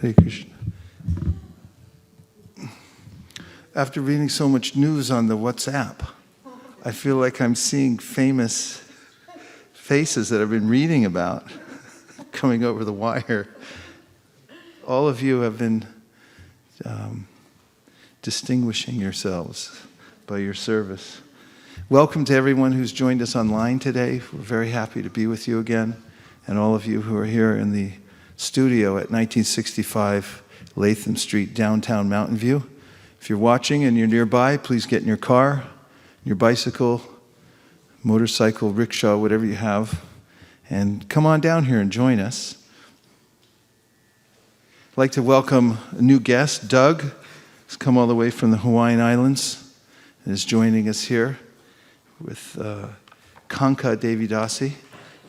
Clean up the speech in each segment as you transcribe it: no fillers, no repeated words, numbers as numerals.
Hare Krishna. After reading so much news on the WhatsApp, I feel like I'm seeing famous faces that I've been reading about coming over the wire. All of you have been distinguishing yourselves by your service. Welcome to everyone who's joined us online today. We're very happy to be with you again, and all of you who are here in the studio at 1965 Latham Street, downtown Mountain View. If you're watching and you're nearby, please get in your car, your bicycle, motorcycle, rickshaw, whatever you have, and come on down here and join us. I'd like to welcome a new guest, Doug, who's come all the way from the Hawaiian Islands and is joining us here with Kanka Devidasi,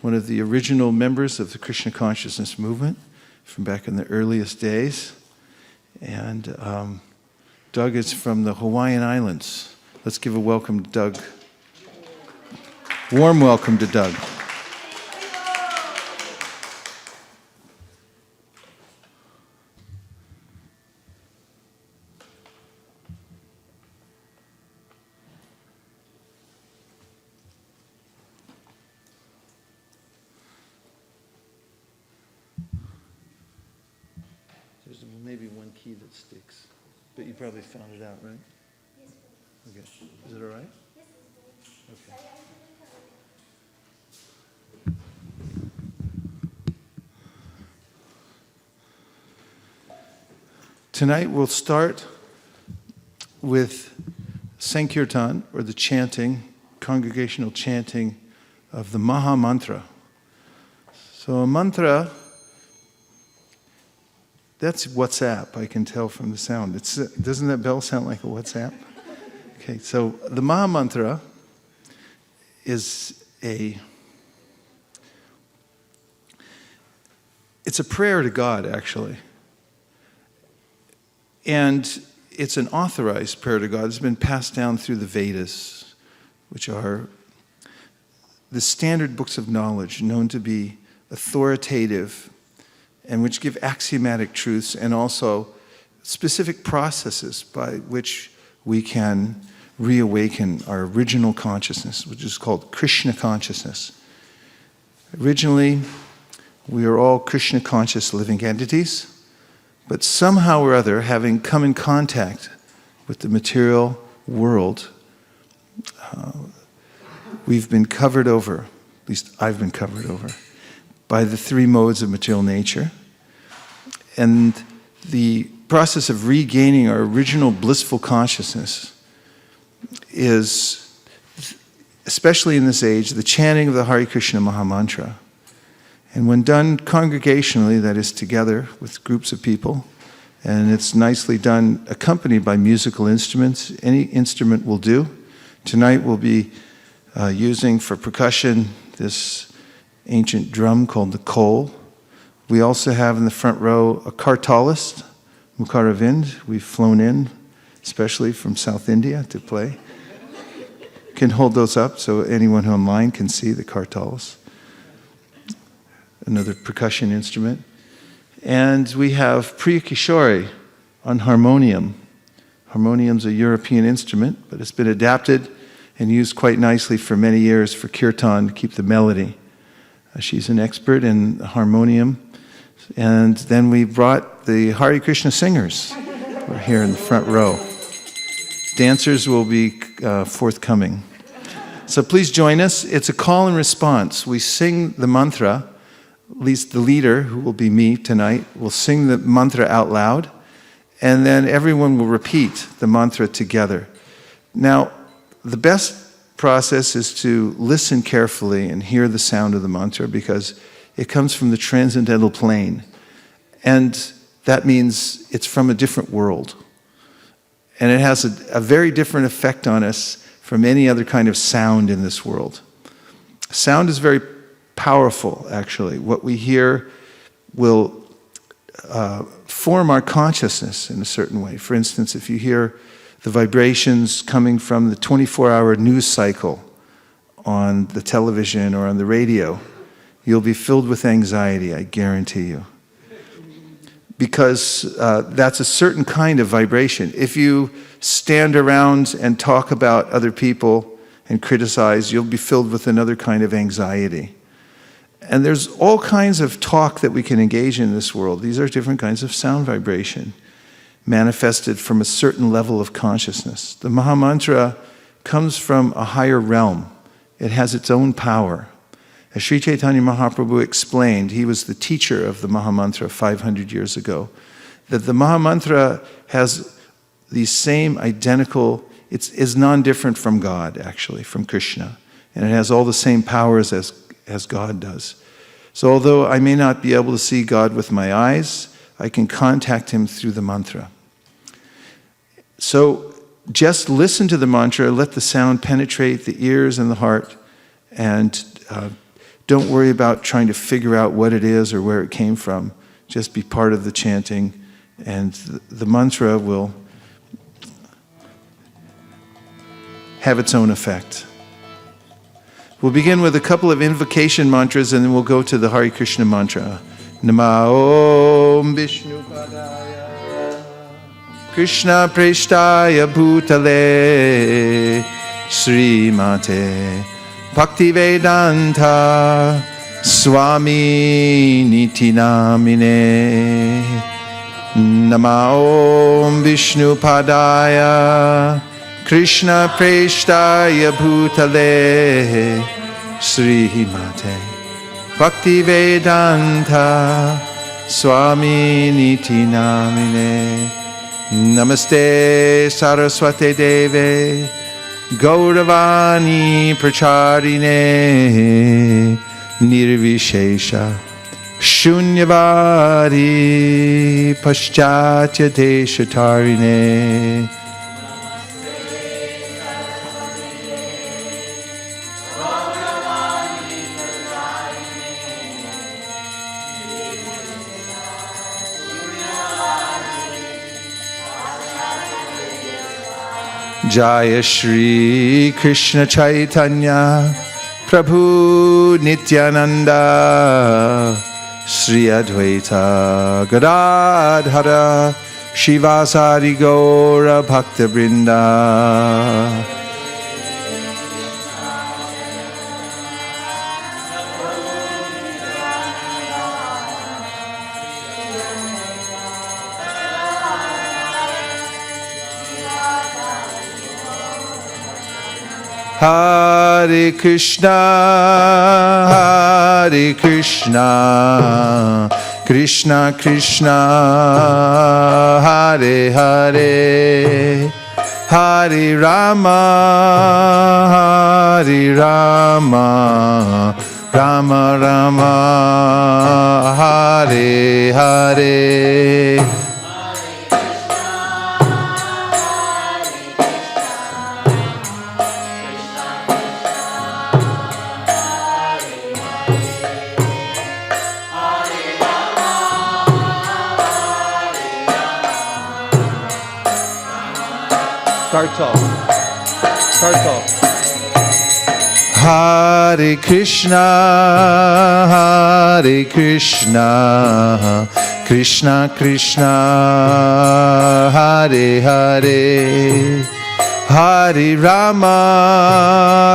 one of the original members of the Krishna Consciousness movement from back in the earliest days. And Doug is from the Hawaiian Islands. Let's give a welcome to Doug. Warm welcome to Doug. There's maybe one key that sticks, but you probably found it out, right? Yes. Okay. Is it all right? Yes. Okay. Tonight we'll start with Sankirtan, or the chanting, congregational chanting of the Maha mantra. So a mantra, that's WhatsApp, I can tell from the sound. Doesn't that bell sound like a WhatsApp? Okay, so the Maha mantra is it's a prayer to God, actually. And it's an authorized prayer to God. It's been passed down through the Vedas, which are the standard books of knowledge known to be authoritative and which give axiomatic truths and also specific processes by which we can reawaken our original consciousness, which is called Krishna consciousness. Originally, we are all Krishna conscious living entities, but somehow or other, having come in contact with the material world, we've been covered over, at least I've been covered over, by the three modes of material nature. And the process of regaining our original blissful consciousness is, especially in this age, the chanting of the Hare Krishna Maha Mantra. And when done congregationally, that is together with groups of people, and it's nicely done accompanied by musical instruments, any instrument will do. Tonight we'll be using for percussion this ancient drum called the kol. We also have in the front row a kartalist, Mukaravind. We've flown in, especially from South India, to play. Can hold those up so anyone who online can see the kartalis. Another percussion instrument. And we have Priya Kishore on harmonium. Harmonium's a European instrument, but it's been adapted and used quite nicely for many years for kirtan to keep the melody. She's an expert in harmonium. And then we brought the Hare Krishna singers. We're here in the front row. Dancers will be forthcoming. So please join us. It's a call and response. We sing the mantra. At least the leader, who will be me tonight, will sing the mantra out loud, and then everyone will repeat the mantra together. Now, the best process is to listen carefully and hear the sound of the mantra, because it comes from the transcendental plane. And that means it's from a different world. And it has a very different effect on us from any other kind of sound in this world. Sound is very powerful, actually. What we hear will form our consciousness in a certain way. For instance, if you hear the vibrations coming from the 24-hour news cycle on the television or on the radio, you'll be filled with anxiety, I guarantee you. because that's a certain kind of vibration. If you stand around and talk about other people and criticize, you'll be filled with another kind of anxiety. And there's all kinds of talk that we can engage in this world. These are different kinds of sound vibration manifested from a certain level of consciousness. The Maha Mantra comes from a higher realm. It has its own power. As Sri Chaitanya Mahaprabhu explained, he was the teacher of the Maha Mantra 500 years ago, that the Maha Mantra has these same identical, is non-different from God, actually, from Krishna. And it has all the same powers as God does. So although I may not be able to see God with my eyes, I can contact him through the mantra. So just listen to the mantra, let the sound penetrate the ears and the heart, and don't worry about trying to figure out what it is or where it came from. Just be part of the chanting, and the mantra will have its own effect. We'll begin with a couple of invocation mantras, and then we'll go to the Hare Krishna mantra. Nama Om Vishnu Padaya Krishna Preshtaya Bhutale Srimate Bhaktivedanta Swami Niti Namine. Nama Om Vishnu Padaya Krishna Preshtaya Bhutale Srimate Bhaktivedanta Swami Niti Namine. Namaste Saraswate Deve Gauravani Pracharine Nirvishesha Shunyavadi Paschatya Deshatarine. Jaya Shri Krishna Chaitanya Prabhu Nityananda Sri Advaita Gadadhara Shivasari Gaura Bhakta Vrinda. Hare Krishna, Hare Krishna, Krishna Krishna, Hare Hare, Hare Rama, Hare Rama, Rama Rama, Hare Hare. Kartal. Hare Krishna, Hare Krishna, Krishna Krishna, Hare Hare, Hare Rama,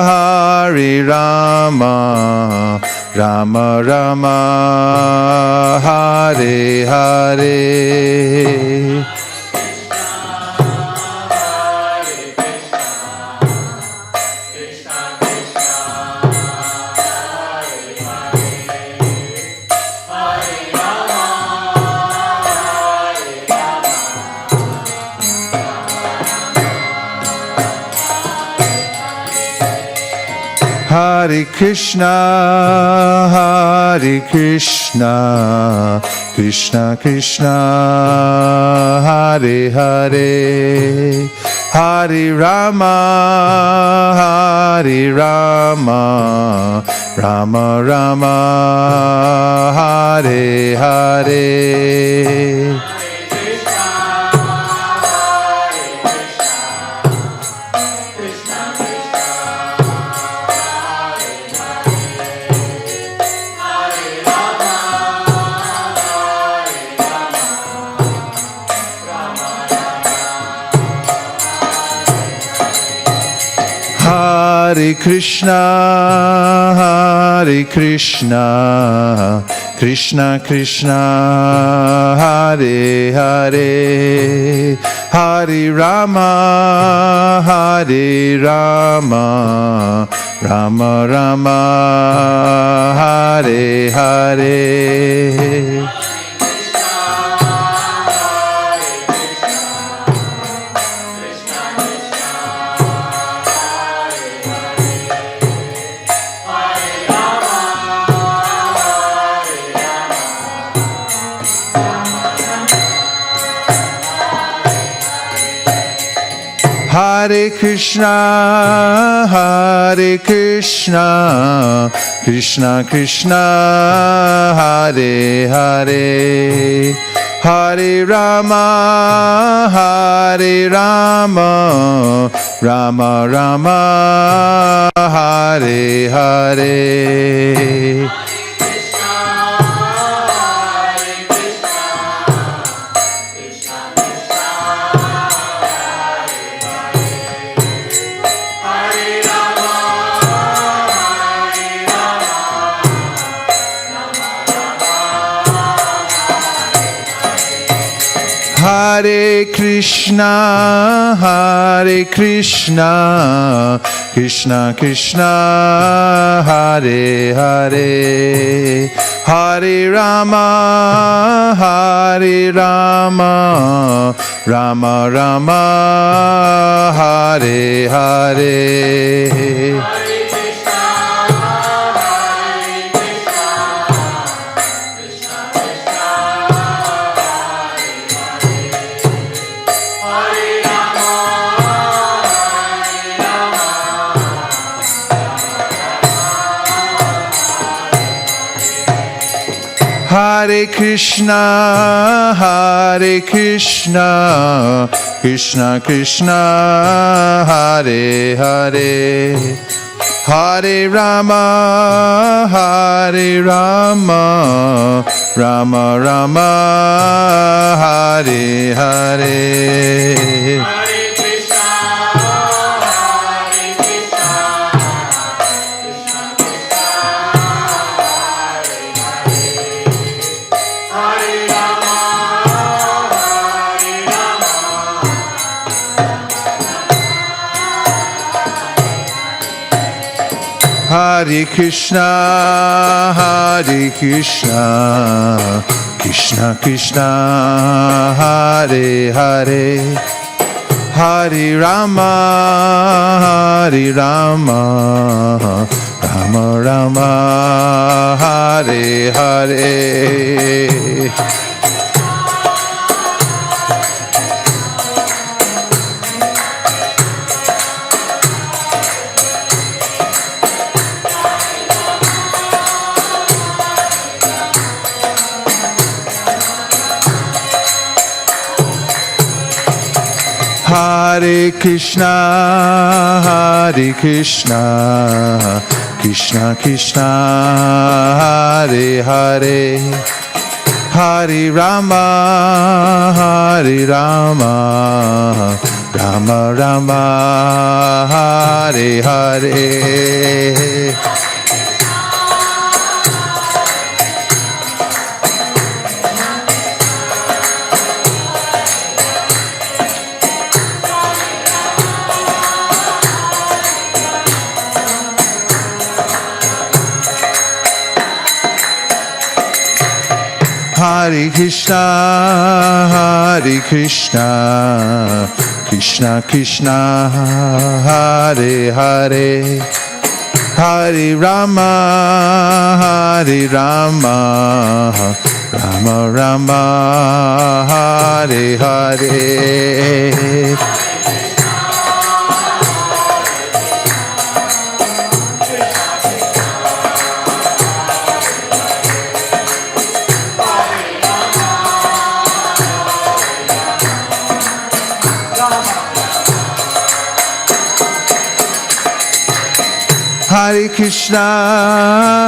Hare Rama, Rama Rama, Hare Hare. Hare Krishna, Hare Krishna, Krishna Krishna, Hare Hare, Hare Rama, Hare Rama, Rama Rama, Hare Hare. Hare Krishna, Krishna Krishna, Hare Hare, Hare Rama, Rama Rama, Hare Hare. Hare Krishna, Krishna Krishna, Hare Hare, Hare Rama, Rama Rama, Hare Hare. Hare Krishna, Krishna Krishna, Hare Hare, Hare Rama, Rama Rama, Hare Hare. Hare Krishna, Krishna Krishna, Hare Hare, Hare Rama, Rama Rama, Hare Hare. Hare Krishna, Krishna Krishna, Hare Hare, Hare Rama, Rama Rama, Hare Hare. Hare Krishna, Krishna Krishna, Hare Hare, Hare Rama, Rama Rama, Hare Hare. Hare Krishna, Krishna Krishna, Hare Hare, Hare Rama, Rama Rama, Hare Hare.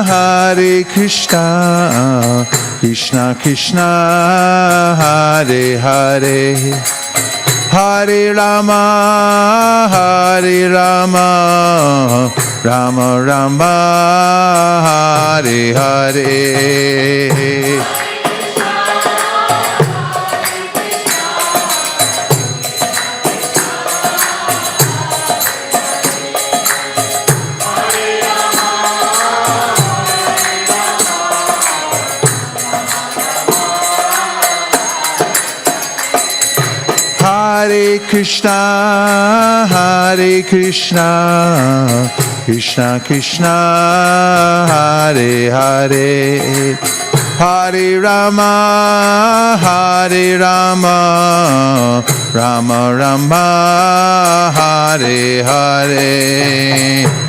Hare Krishna, Krishna Krishna, Hare Hare, Hare Rama, Hare Rama, Rama Rama, Hare Hare. Hare Krishna, Hare Krishna, Krishna Krishna, Hare Hare, Hare Rama, Hare Rama, Rama Rama, Hare Hare.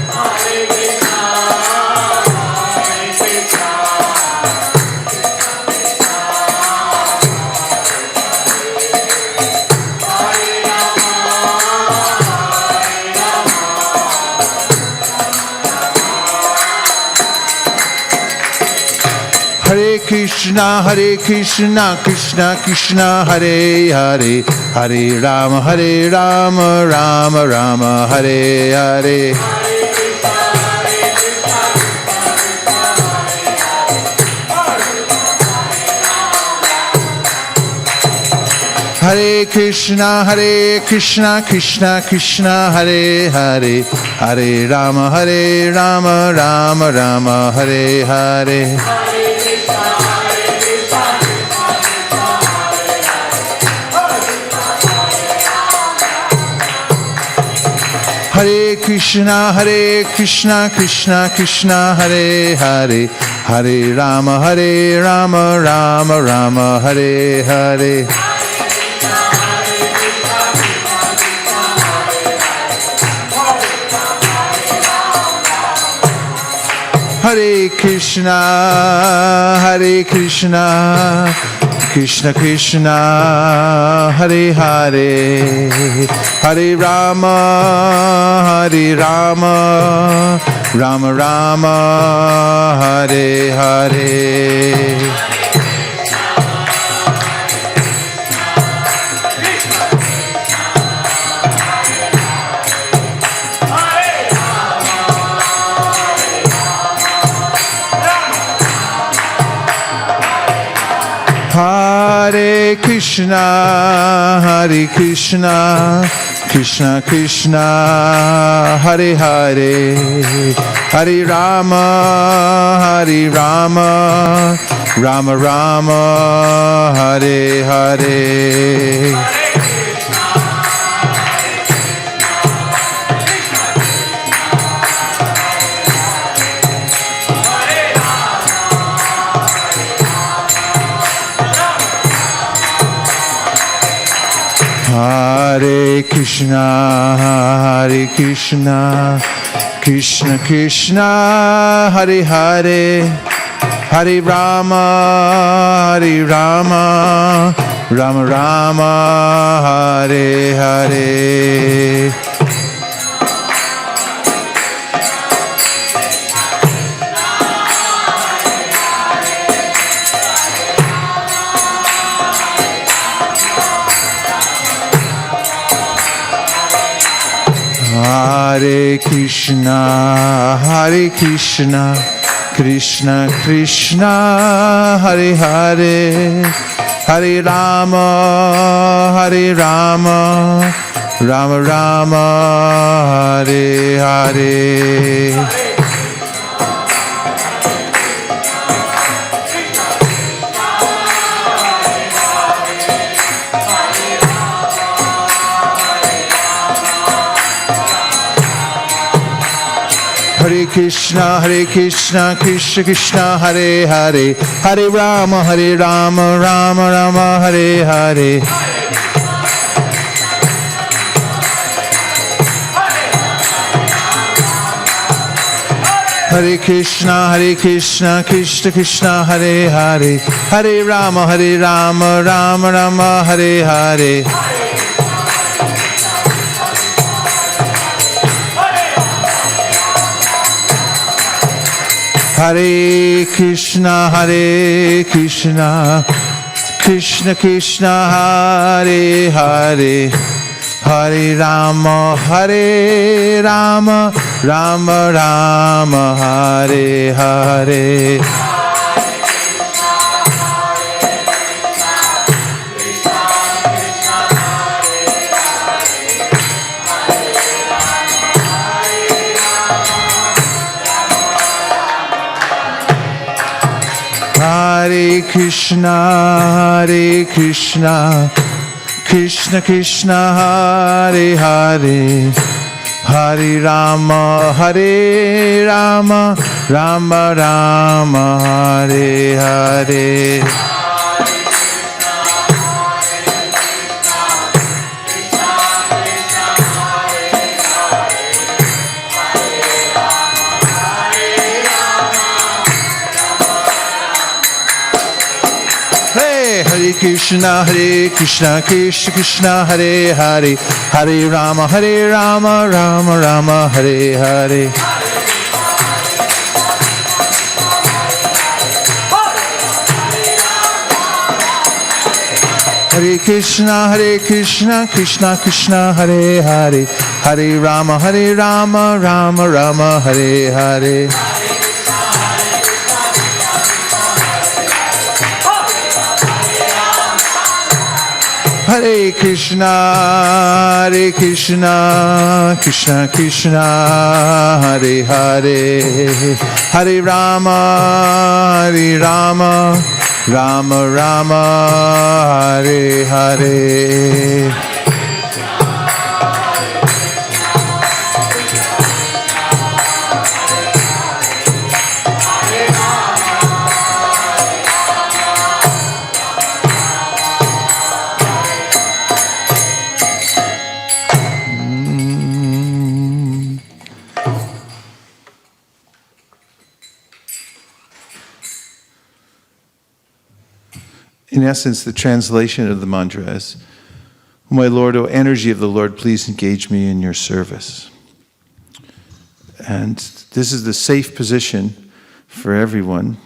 Hare Krishna, Krishna Krishna, Hare Hare, Hare Rama, Rama Rama, Hare Hare. Hare Krishna, Krishna Krishna, Hare Hare, Hare Rama, Rama Rama, Hare Hare. Hare Krishna, Krishna Krishna, Hare Hare, Hare Rama, Rama Rama, Hare Hare. Hare Krishna, Krishna Krishna, Hare Hare, Hare Rama, Rama Rama, Hare Hare. Hare Krishna, Krishna Krishna, Hare Hare, Hare Rama, Rama Rama, Hare Hare. Hare Krishna, Krishna Krishna, Hare Hare, Hare Rama, Rama Rama, Hare Hare. Hare Krishna, Krishna Krishna, Hare Hare, Hare Rama, Rama Rama, Hare Hare. Hare Krishna, Krishna Krishna, Hare Hare, Hare Rama, Rama Rama, Hare Hare. Hare Krishna, Krishna Krishna, Hare Hare, Hare Rama, Rama Rama, Hare Hare. Hare Krishna, Krishna Krishna Hare Hare, Hare Rama Rama Rama Hare Hare. Hare Krishna, Krishna Krishna, Hare Hare, Hare Rama, Rama Rama, Hare Hare. Hare Krishna, Krishna Krishna, Hare Hare, Hare Rama, Rama Rama, Hare Hare. Hare Krishna, Krishna Krishna, Hare Hare, Hare Rama, Rama Rama, Hare Hare. Hare Krishna, Krishna Krishna, Hare Hare, Hare Rama, Rama Rama, Hare Hare. In essence, the translation of the mantra is, "O my Lord, O energy of the Lord, please engage me in your service." And this is the safe position for everyone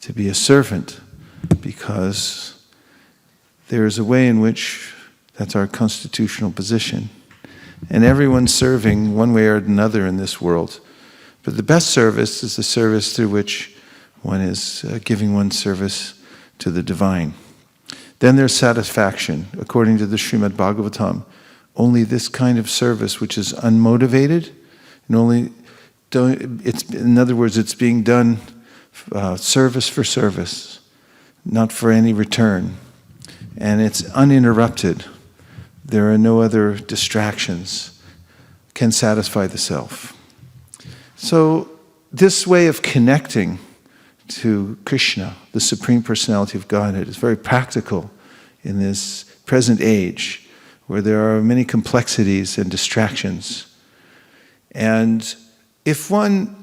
to be a servant, because there is a way in which that's our constitutional position. And everyone's serving one way or another in this world. But the best service is the service through which one is giving one's service to the divine. Then there's satisfaction. According to the Srimad Bhagavatam, only this kind of service, which is unmotivated, and in other words, it's being done service for service, not for any return. And it's uninterrupted. There are no other distractions, can satisfy the self. So this way of connecting to Krishna, the Supreme Personality of Godhead, is very practical in this present age where there are many complexities and distractions. And if one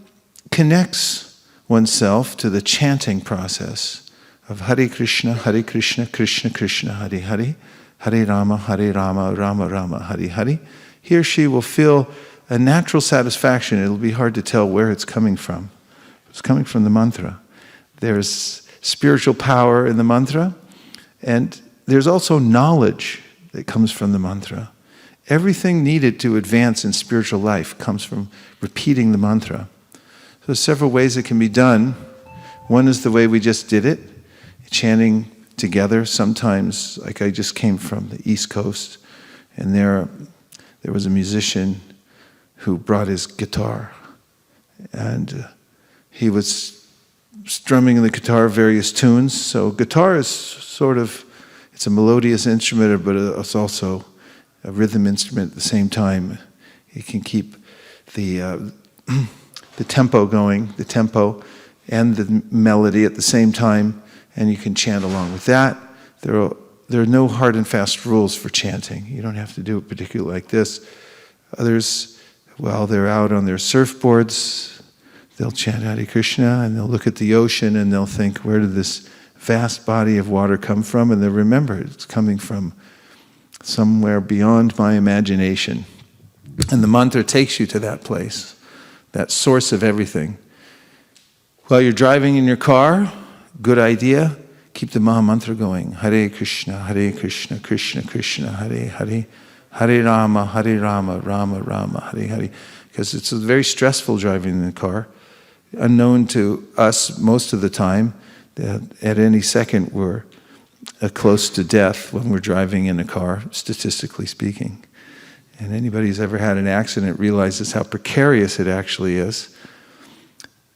connects oneself to the chanting process of Hare Krishna, Krishna Krishna, Hare Hare, Hare Rama, Rama Rama, Hare Hare, he or she will feel a natural satisfaction. It'll be hard to tell where it's coming from. It's coming from the mantra. There's spiritual power in the mantra, and there's also knowledge that comes from the mantra. Everything needed to advance in spiritual life comes from repeating the mantra. So there's several ways it can be done. One is the way we just did it, chanting together. Sometimes, like I just came from the East Coast, and there was a musician who brought his guitar, and he was strumming the guitar various tunes. So guitar is it's a melodious instrument, but it's also a rhythm instrument at the same time. It can keep the tempo going, the tempo and the melody at the same time, and you can chant along with that. There are no hard and fast rules for chanting. You don't have to do it particularly like this. Others, while they're out on their surfboards, they'll chant Hare Krishna, and they'll look at the ocean, and they'll think, where did this vast body of water come from? And they'll remember it's coming from somewhere beyond my imagination. And the mantra takes you to that place, that source of everything. While you're driving in your car, good idea, keep the Maha Mantra going. Hare Krishna, Krishna Krishna, Hare Hare, Hare Rama, Rama Rama, Hare Hare. Because it's very stressful driving in the car. Unknown to us most of the time, that at any second we're close to death when we're driving in a car, statistically speaking. And anybody who's ever had an accident realizes how precarious it actually is.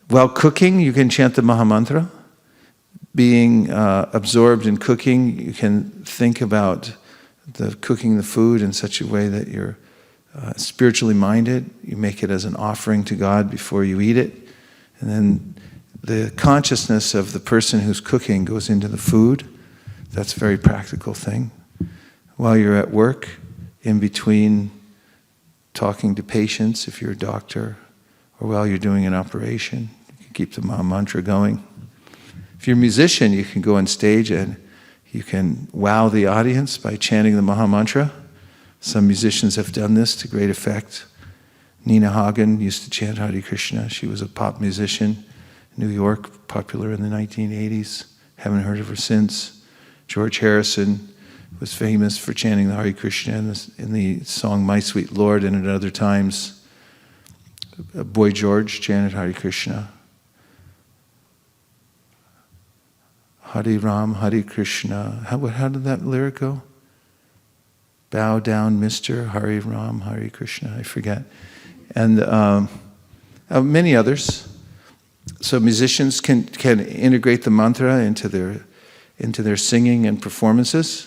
While cooking, you can chant the Maha Mantra. Being absorbed in cooking, you can think about cooking the food in such a way that you're spiritually minded. You make it as an offering to God before you eat it. And then the consciousness of the person who's cooking goes into the food. That's a very practical thing. While you're at work, in between talking to patients, if you're a doctor, or while you're doing an operation, you can keep the Maha Mantra going. If you're a musician, you can go on stage and you can wow the audience by chanting the Maha Mantra. Some musicians have done this to great effect. Nina Hagen used to chant Hare Krishna. She was a pop musician in New York, popular in the 1980s. Haven't heard of her since. George Harrison was famous for chanting the Hare Krishna in the song My Sweet Lord, and at other times, Boy George chanted Hare Krishna. Hare Ram, Hare Krishna. How did that lyric go? Bow down, Mr. Hare Ram, Hare Krishna. I forget. And many others. So musicians can integrate the mantra into their singing and performances,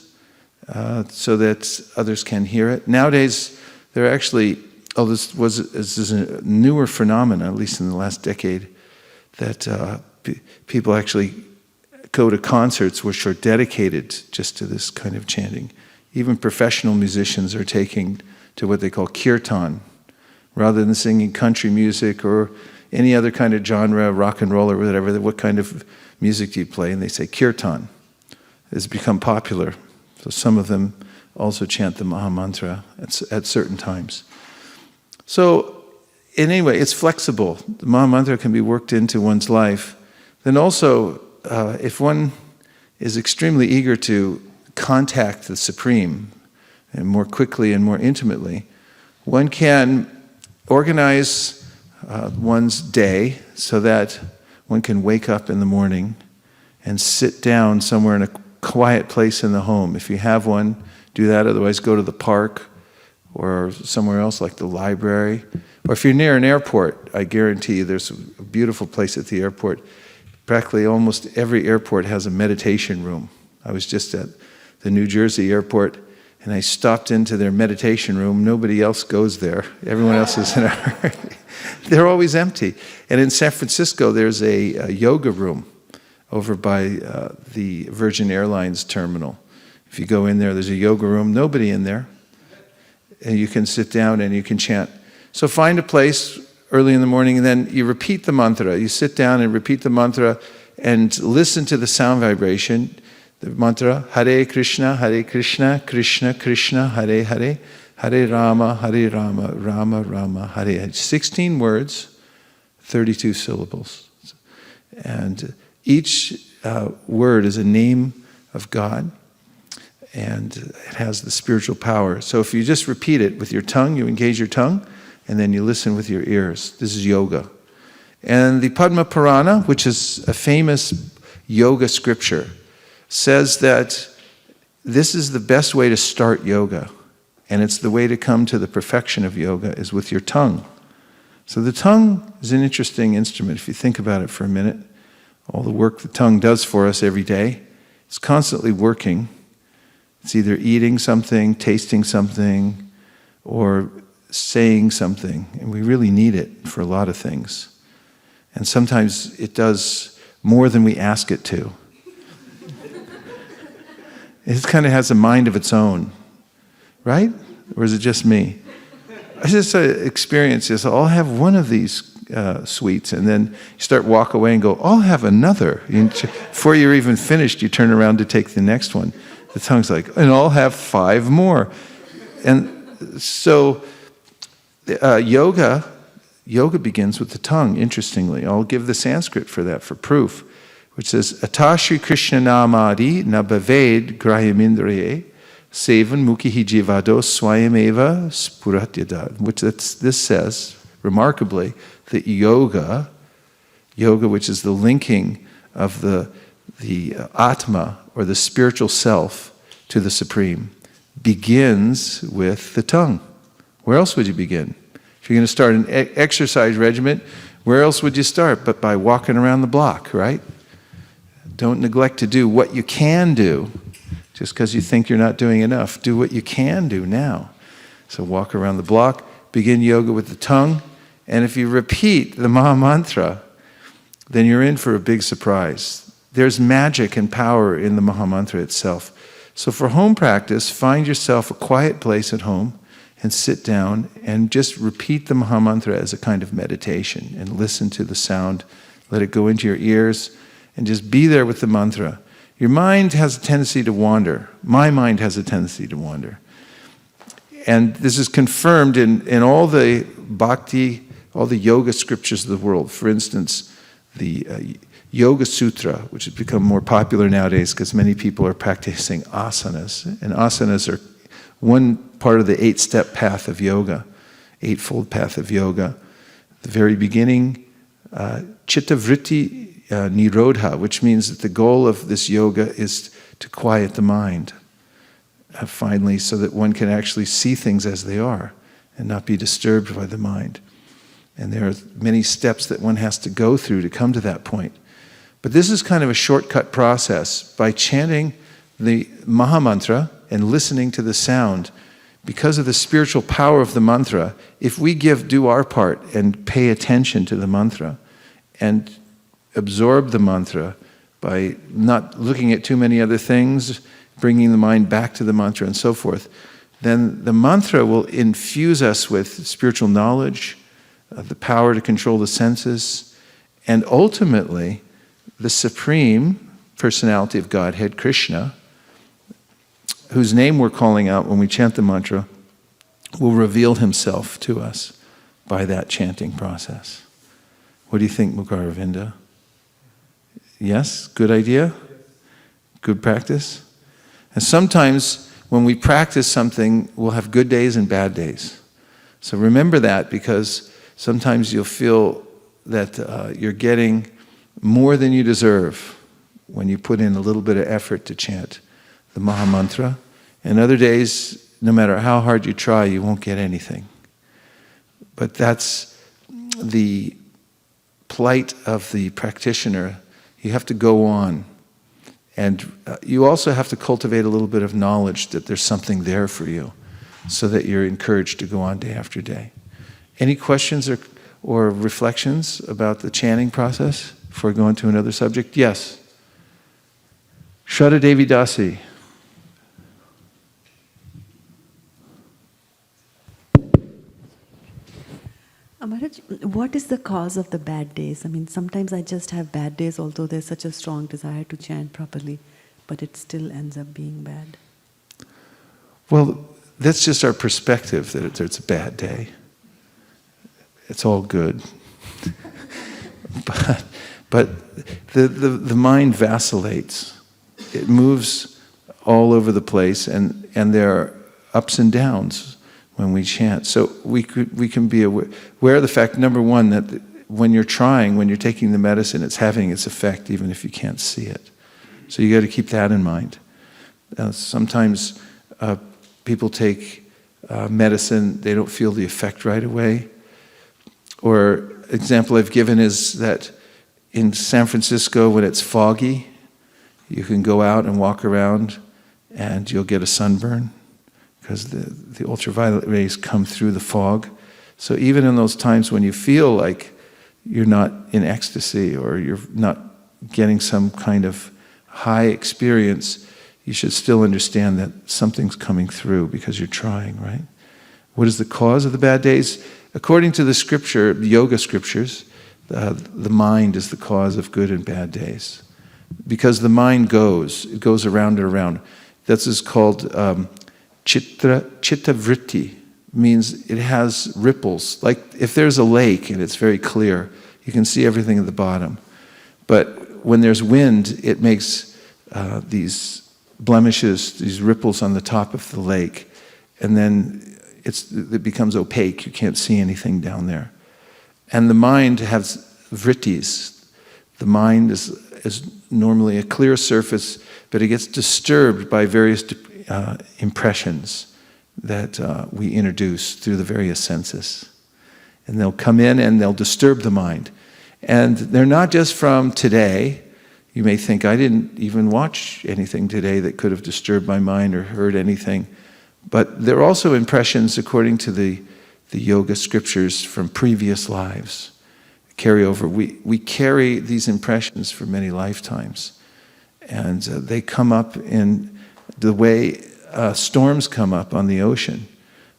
so that others can hear it. Nowadays, there are actually, this is a newer phenomenon, at least in the last decade, that people actually go to concerts which are dedicated just to this kind of chanting. Even professional musicians are taking to what they call kirtan. Rather than singing country music or any other kind of genre, rock and roll or whatever, what kind of music do you play? And they say kirtan. It's become popular. So some of them also chant the Maha Mantra at certain times. So anyway, it's flexible. The Maha Mantra can be worked into one's life. Then also, if one is extremely eager to contact the Supreme, and more quickly and more intimately, one can organize one's day so that one can wake up in the morning and sit down somewhere in a quiet place in the home. If you have one, do that. Otherwise, go to the park or somewhere else like the library. Or if you're near an airport, I guarantee you there's a beautiful place at the airport. Practically almost every airport has a meditation room. I was just at the New Jersey airport, and I stopped into their meditation room. Nobody else goes there. Everyone else is in a hurry. They're always empty. And in San Francisco, there's a yoga room over by the Virgin Airlines terminal. If you go in there, there's a yoga room. Nobody in there. And you can sit down and you can chant. So find a place early in the morning, and then you repeat the mantra. You sit down and repeat the mantra and listen to the sound vibration. The mantra, Hare Krishna, Krishna Krishna, Hare Hare, Hare Rama, Rama Rama, Hare. 16 words, 32 syllables. And each word is a name of God, and it has the spiritual power. So if you just repeat it with your tongue, you engage your tongue, and then you listen with your ears. This is yoga. And the Padma Purana, which is a famous yoga scripture, says that this is the best way to start yoga, and it's the way to come to the perfection of yoga is with your tongue. So the tongue is an interesting instrument if you think about it for a minute. All the work the tongue does for us every day, it's constantly working. It's either eating something, tasting something, or saying something, and we really need it for a lot of things. And sometimes it does more than we ask it to. It kind of has a mind of its own, right? Or is it just me? I just experience this. I'll have one of these sweets, and then you start walk away and go, I'll have another. Before you're even finished, you turn around to take the next one. The tongue's like, and I'll have 5 more. And so yoga begins with the tongue, interestingly. I'll give the Sanskrit for that, for proof. which says, Atashri Krishna namadi na bhaved grahyamindriye sevan mukhi jivado swayameva spuratyada. Which this says, remarkably, that yoga, which is the linking of the Atma, or the spiritual self, to the Supreme, begins with the tongue. Where else would you begin? If you're going to start an exercise regimen, where else would you start but by walking around the block, right? Don't neglect to do what you can do just because you think you're not doing enough. Do what you can do now. So walk around the block, begin yoga with the tongue, and if you repeat the Maha Mantra, then you're in for a big surprise. There's magic and power in the Maha Mantra itself. So for home practice, find yourself a quiet place at home and sit down and just repeat the Maha Mantra as a kind of meditation and listen to the sound. Let it go into your ears and just be there with the mantra. Your mind has a tendency to wander. My mind has a tendency to wander. And this is confirmed in all the bhakti, all the yoga scriptures of the world. For instance, the Yoga Sutra, which has become more popular nowadays because many people are practicing asanas. And asanas are one part of the 8-step path of yoga, 8-fold path of yoga. The very beginning, chitta vritti nirodha, which means that the goal of this yoga is to quiet the mind, finally, so that one can actually see things as they are and not be disturbed by the mind. And there are many steps that one has to go through to come to that point. But this is kind of a shortcut process. By chanting the Maha Mantra and listening to the sound, because of the spiritual power of the mantra, if we do our part and pay attention to the mantra and absorb the mantra by not looking at too many other things, bringing the mind back to the mantra and so forth, then the mantra will infuse us with spiritual knowledge, the power to control the senses, and ultimately, the Supreme Personality of Godhead, Krishna, whose name we're calling out when we chant the mantra, will reveal himself to us by that chanting process. What do you think, Mukaravinda? Yes? Good idea? Good practice? And sometimes when we practice something, we'll have good days and bad days. So remember that, because sometimes you'll feel that you're getting more than you deserve when you put in a little bit of effort to chant the Maha Mantra. And other days, no matter how hard you try, you won't get anything. But that's the plight of the practitioner. You have to go on. And you also have to cultivate a little bit of knowledge that there's something there for you, so that you're encouraged to go on day after day. Any questions or reflections about the chanting process before going to another subject? Yes. Shraddha Devi Dasi. Maharaj, what is the cause of the bad days? I mean, sometimes I just have bad days, although there's such a strong desire to chant properly, but it still ends up being bad. Well, that's just our perspective that it's a bad day. It's all good. But the mind vacillates. It moves all over the place, and there are ups and downs when we chant. So we can be aware of the fact, number one, that when you're taking the medicine, it's having its effect even if you can't see it. So you got to keep that in mind. Sometimes people take medicine, they don't feel the effect right away. Or example I've given is that in San Francisco, when it's foggy, you can go out and walk around and you'll get a sunburn because the ultraviolet rays come through the fog. So even in those times when you feel like you're not in ecstasy or you're not getting some kind of high experience, you should still understand that something's coming through because you're trying, right? What is the cause of the bad days? According to the scripture, the yoga scriptures, the mind is the cause of good and bad days. Because the mind it goes around and around. This is called chitta vritti, means it has ripples. Like if there's a lake and it's very clear, you can see everything at the bottom. But when there's wind, it makes these blemishes, these ripples on the top of the lake, and then it becomes opaque. You can't see anything down there. And the mind has vrittis. The mind is normally a clear surface, but it gets disturbed by various impressions that we introduce through the various senses. And they'll come in and they'll disturb the mind. And they're not just from today. You may think, I didn't even watch anything today that could have disturbed my mind or heard anything. But they're also impressions according to the yoga scriptures from previous lives. Carry over. We carry these impressions for many lifetimes. And they come up in the way storms come up on the ocean.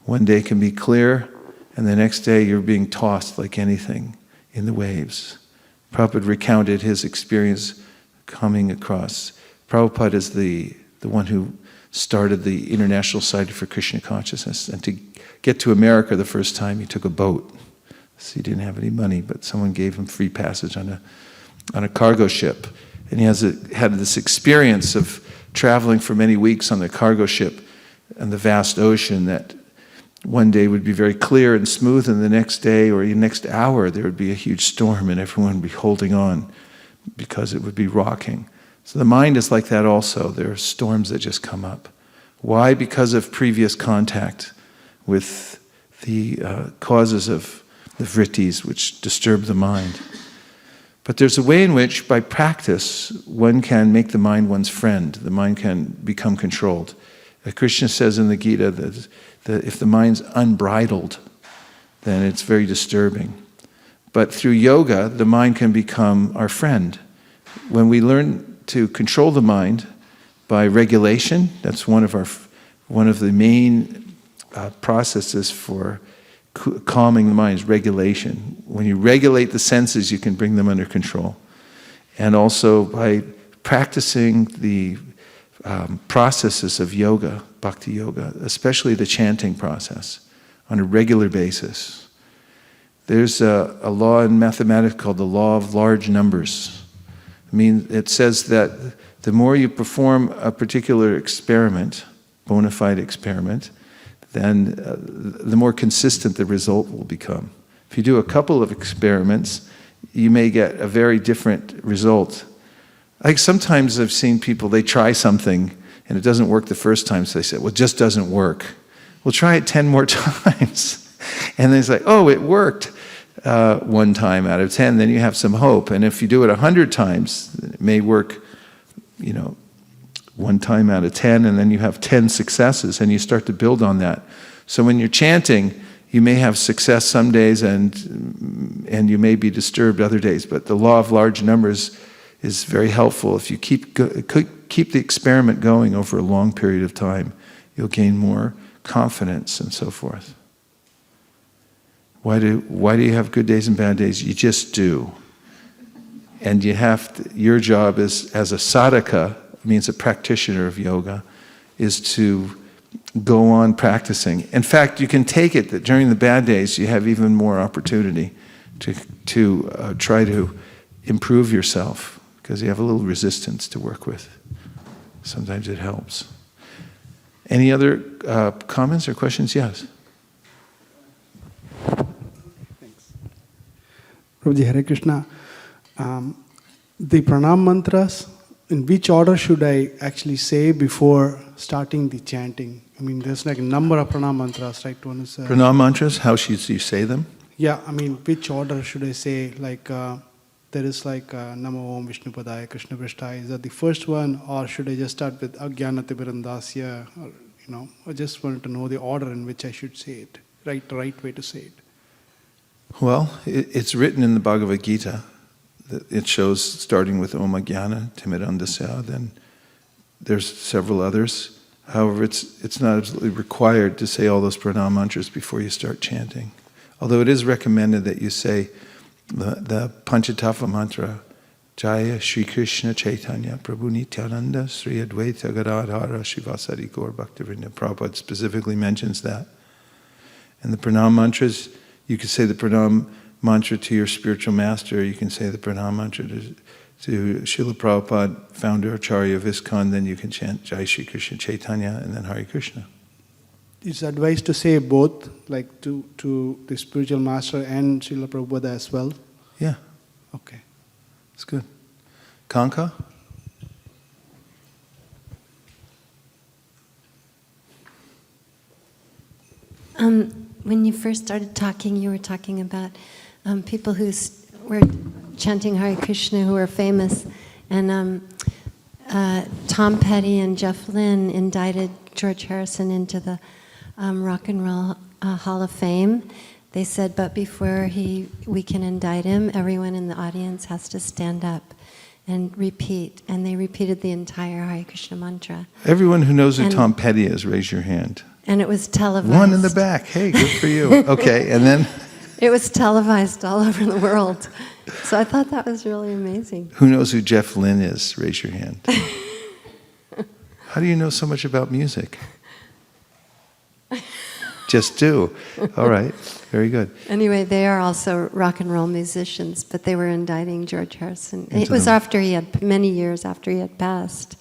One day can be clear, and the next day you're being tossed like anything in the waves. Prabhupada recounted his experience coming across. Prabhupada is the one who started the International Society for Krishna Consciousness. And to get to America the first time, he took a boat. So he didn't have any money, but someone gave him free passage on a cargo ship. And he had this experience of traveling for many weeks on the cargo ship in the vast ocean that one day would be very clear and smooth, and the next day or the next hour there would be a huge storm and everyone would be holding on because it would be rocking. So the mind is like that also. There are storms that just come up. Why? Because of previous contact with the causes of the vrittis which disturb the mind. But there's a way in which, by practice, one can make the mind one's friend. The mind can become controlled. Krishna says in the Gita that if the mind's unbridled, then it's very disturbing. But through yoga, the mind can become our friend. When we learn to control the mind by regulation, that's one of the main processes for calming the mind is regulation. When you regulate the senses, you can bring them under control. And also by practicing the processes of yoga, bhakti yoga, especially the chanting process, on a regular basis. There's a law in mathematics called the law of large numbers. I mean, it says that the more you perform a particular experiment, bona fide experiment, then the more consistent the result will become. If you do a couple of experiments, you may get a very different result. Like sometimes I've seen people, they try something and it doesn't work the first time, so they say, well, it just doesn't work. Well, try it 10 more times. And then it's like, oh, it worked 1 time out of 10, then you have some hope. And if you do it 100 times, it may work, 1 time out of 10, and then you have 10 successes, and you start to build on that. So when you're chanting, you may have success some days, and you may be disturbed other days. But the law of large numbers is very helpful. If you keep the experiment going over a long period of time, you'll gain more confidence and so forth. Why do you have good days and bad days? You just do. And your job is, as a sadhaka, means a practitioner of yoga, is to go on practicing. In fact, you can take it that during the bad days you have even more opportunity to try to improve yourself, because you have a little resistance to work with. Sometimes it helps. Any other comments or questions? Yes. Thanks. Prabhuji, Hare Krishna. The pranam mantras, in which order should I actually say before starting the chanting? I mean, there's like a number of pranam mantras, right? One is pranam mantras, how should you say them? Yeah, I mean, which order should I say? Like, there is like Namo Om Vishnu Padaya Krishna Prasthaya. Is that the first one, or should I just start with Agyanati Birandasya? Or, I just wanted to know the order in which I should say it, the right way to say it. Well, it's written in the Bhagavad Gita. It shows starting with Om Ajnana Timirandasya, then there's several others. However, it's not absolutely required to say all those pranam mantras before you start chanting. Although it is recommended that you say the Panchatattva mantra, Jaya Shri Krishna Chaitanya Prabhu Nityananda Sri Advaita Gadadhara Shivasari Gaur Bhaktivinoda. Prabhupada specifically mentions that. And the pranam mantras, you could say the pranam mantra to your spiritual master, you can say the pranam mantra to Srila Prabhupada, founder Acharya of ISKCON, then you can chant Jai Shri Krishna Chaitanya and then Hare Krishna. It's advised to say both, like to the spiritual master and Srila Prabhupada as well? Yeah, Okay. it's good. Kanka? When you first started talking, you were talking about people who were chanting Hare Krishna who were famous. And Tom Petty and Jeff Lynne indicted George Harrison into the Rock and Roll Hall of Fame. They said, but before we can indict him, everyone in the audience has to stand up and repeat. And they repeated the entire Hare Krishna mantra. Everyone who knows who Tom Petty is, raise your hand. And it was televised. One in the back. Hey, good for you. Okay, and then? It was televised all over the world. So I thought that was really amazing. Who knows who Jeff Lynne is? Raise your hand. How do you know so much about music? Just do. All right, very good. Anyway, they are also rock and roll musicians, but they were indicting George Harrison. It was after he had, many years after he had passed.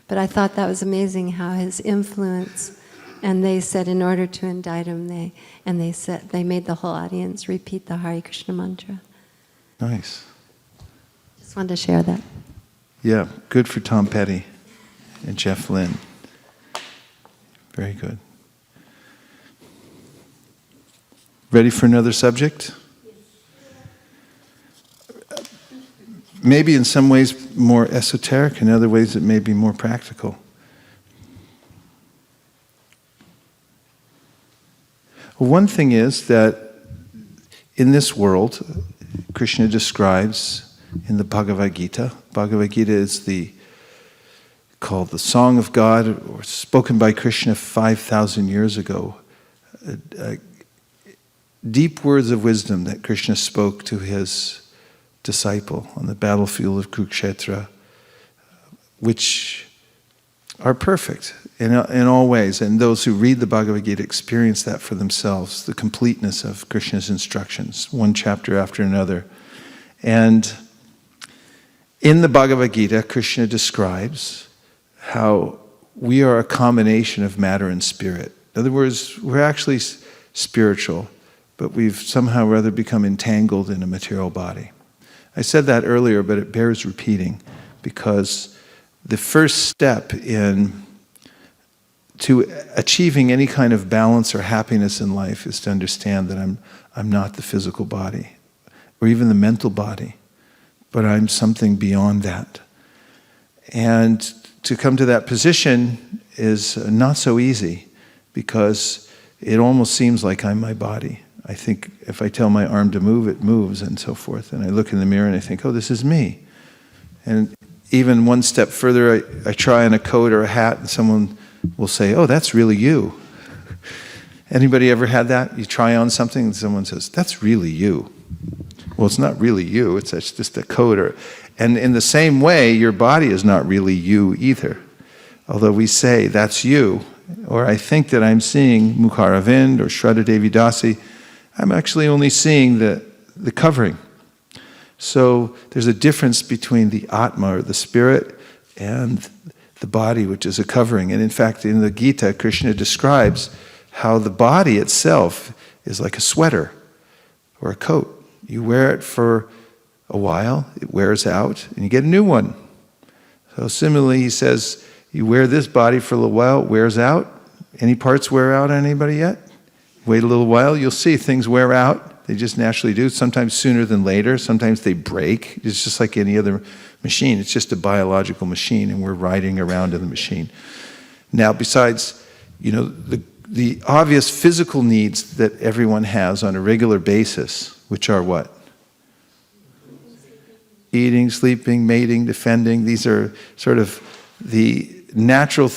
But I thought that was amazing how his influence. And they said, in order to indict him, they made the whole audience repeat the Hare Krishna mantra. Nice. Just wanted to share that. Yeah, good for Tom Petty and Jeff Lynne. Very good. Ready for another subject? Maybe in some ways more esoteric, in other ways it may be more practical. One thing is that in this world, Krishna describes in the Bhagavad Gita. Bhagavad Gita is called the Song of God, or spoken by Krishna 5,000 years ago. Deep words of wisdom that Krishna spoke to his disciple on the battlefield of Kurukshetra, which are perfect in all ways. And those who read the Bhagavad Gita experience that for themselves, the completeness of Krishna's instructions, one chapter after another. And in the Bhagavad Gita, Krishna describes how we are a combination of matter and spirit. In other words, we're actually spiritual, but we've somehow or other become entangled in a material body. I said that earlier, but it bears repeating, because the first step to achieving any kind of balance or happiness in life is to understand that I'm not the physical body, or even the mental body, but I'm something beyond that. And to come to that position is not so easy, because it almost seems like I'm my body. I think if I tell my arm to move, it moves, and so forth. And I look in the mirror and I think, oh, this is me. And even one step further, I try on a coat or a hat, and someone will say, oh, that's really you. Anybody ever had that? You try on something and someone says, that's really you. Well, it's not really you, it's just a coat. And in the same way, your body is not really you either. Although we say, that's you, or I think that I'm seeing Mukharavind or Shraddha Devi Dasi, I'm actually only seeing the covering. So there's a difference between the Atma, or the spirit, and the body, which is a covering. And in fact, in the Gita, Krishna describes how the body itself is like a sweater or a coat. You wear it for a while, it wears out, and you get a new one. So similarly, he says, you wear this body for a little while, it wears out. Any parts wear out on anybody yet? Wait a little while, you'll see things wear out. They just naturally do, sometimes sooner than later. Sometimes they break. It's just like any other machine. It's just a biological machine, and we're riding around in the machine. Now, besides, the obvious physical needs that everyone has on a regular basis, which are what? Eating, sleeping, mating, defending. These are sort of the natural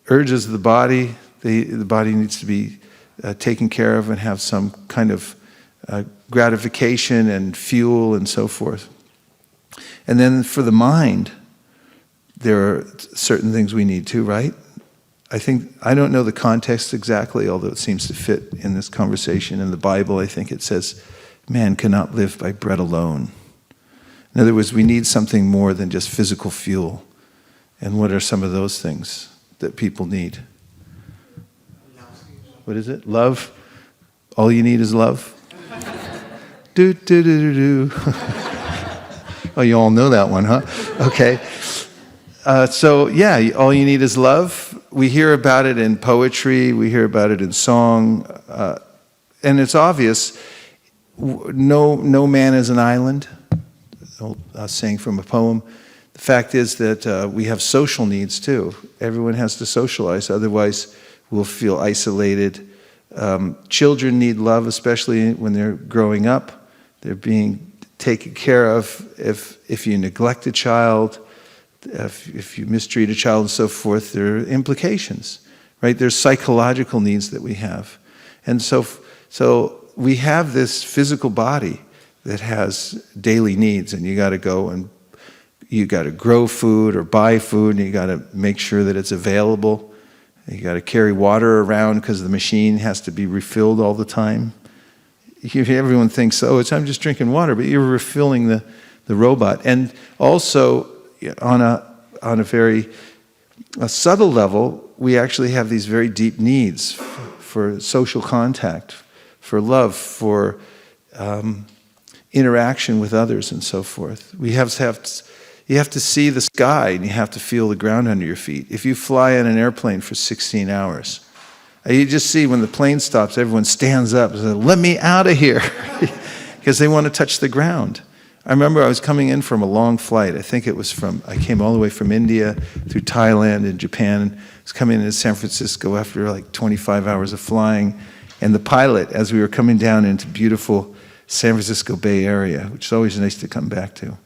urges of the body. The body needs to be taken care of and have some kind of gratification and fuel and so forth. And then for the mind, there are certain things we need too, right? I don't know the context exactly, although it seems to fit in this conversation. In the Bible, I think it says, man cannot live by bread alone. In other words, we need something more than just physical fuel. And what are some of those things that people need? What is it? Love? All you need is love? Do, do, do, do, do. Oh, you all know that one, huh? Okay. So, yeah, all you need is love. We hear about it in poetry. We hear about it in song. And it's obvious. No man is an island. Saying from a poem. The fact is that we have social needs, too. Everyone has to socialize. Otherwise, we'll feel isolated. Children need love, especially when they're growing up. They're being taken care of. If you neglect a child, if you mistreat a child and so forth, there are implications, right? There's psychological needs that we have. And so we have this physical body that has daily needs, and you got to go and you got to grow food or buy food, and you got to make sure that it's available. You got to carry water around because the machine has to be refilled all the time. Everyone thinks, oh, I'm just drinking water, but you're refilling the robot. And also, on a very subtle level, we actually have these very deep needs for social contact, for love, for interaction with others, and so forth. You have to see the sky, and you have to feel the ground under your feet. If you fly in an airplane for 16 hours, you just see when the plane stops, everyone stands up and says, "Let me out of here," because they want to touch the ground. I remember I was coming in from a long flight. I came all the way from India through Thailand and Japan. I was coming into San Francisco after like 25 hours of flying. And the pilot, as we were coming down into beautiful San Francisco Bay Area, which is always nice to come back to,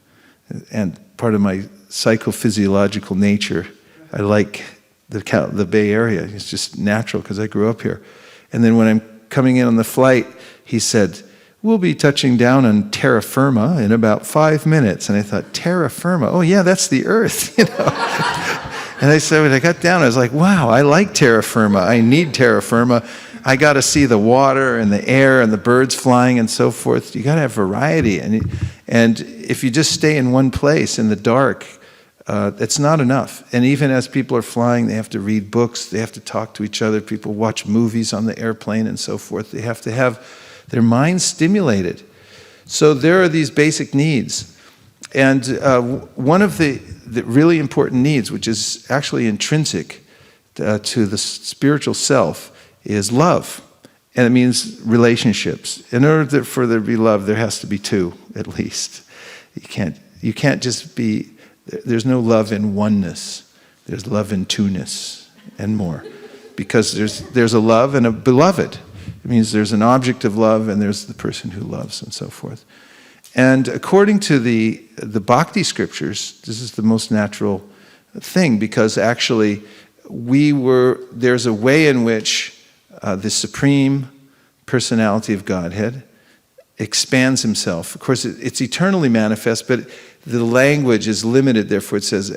and part of my psychophysiological nature, I like the Bay Area. It's just natural because I grew up here. And then when I'm coming in on the flight, he said, "We'll be touching down on terra firma in about 5 minutes." And I thought, terra firma? Oh yeah, that's the earth, you know. And I said, when I got down, I was like, wow, I like terra firma. I need terra firma. I got to see the water and the air and the birds flying and so forth. You got to have variety. And if you just stay in one place in the dark, it's not enough. And even as people are flying, they have to read books, they have to talk to each other, people watch movies on the airplane and so forth. They have to have their minds stimulated. So there are these basic needs. And one of the really important needs, which is actually intrinsic to the spiritual self, is love. And it means relationships. In order for there to be love, there has to be two, at least. You can't just be, there's no love in oneness. There's love in two-ness and more. Because there's a love and a beloved. It means there's an object of love and there's the person who loves and so forth. And according to the Bhakti scriptures, this is the most natural thing, because actually there's a way in which the Supreme Personality of Godhead expands himself. Of course, it's eternally manifest, but the language is limited. Therefore, it says,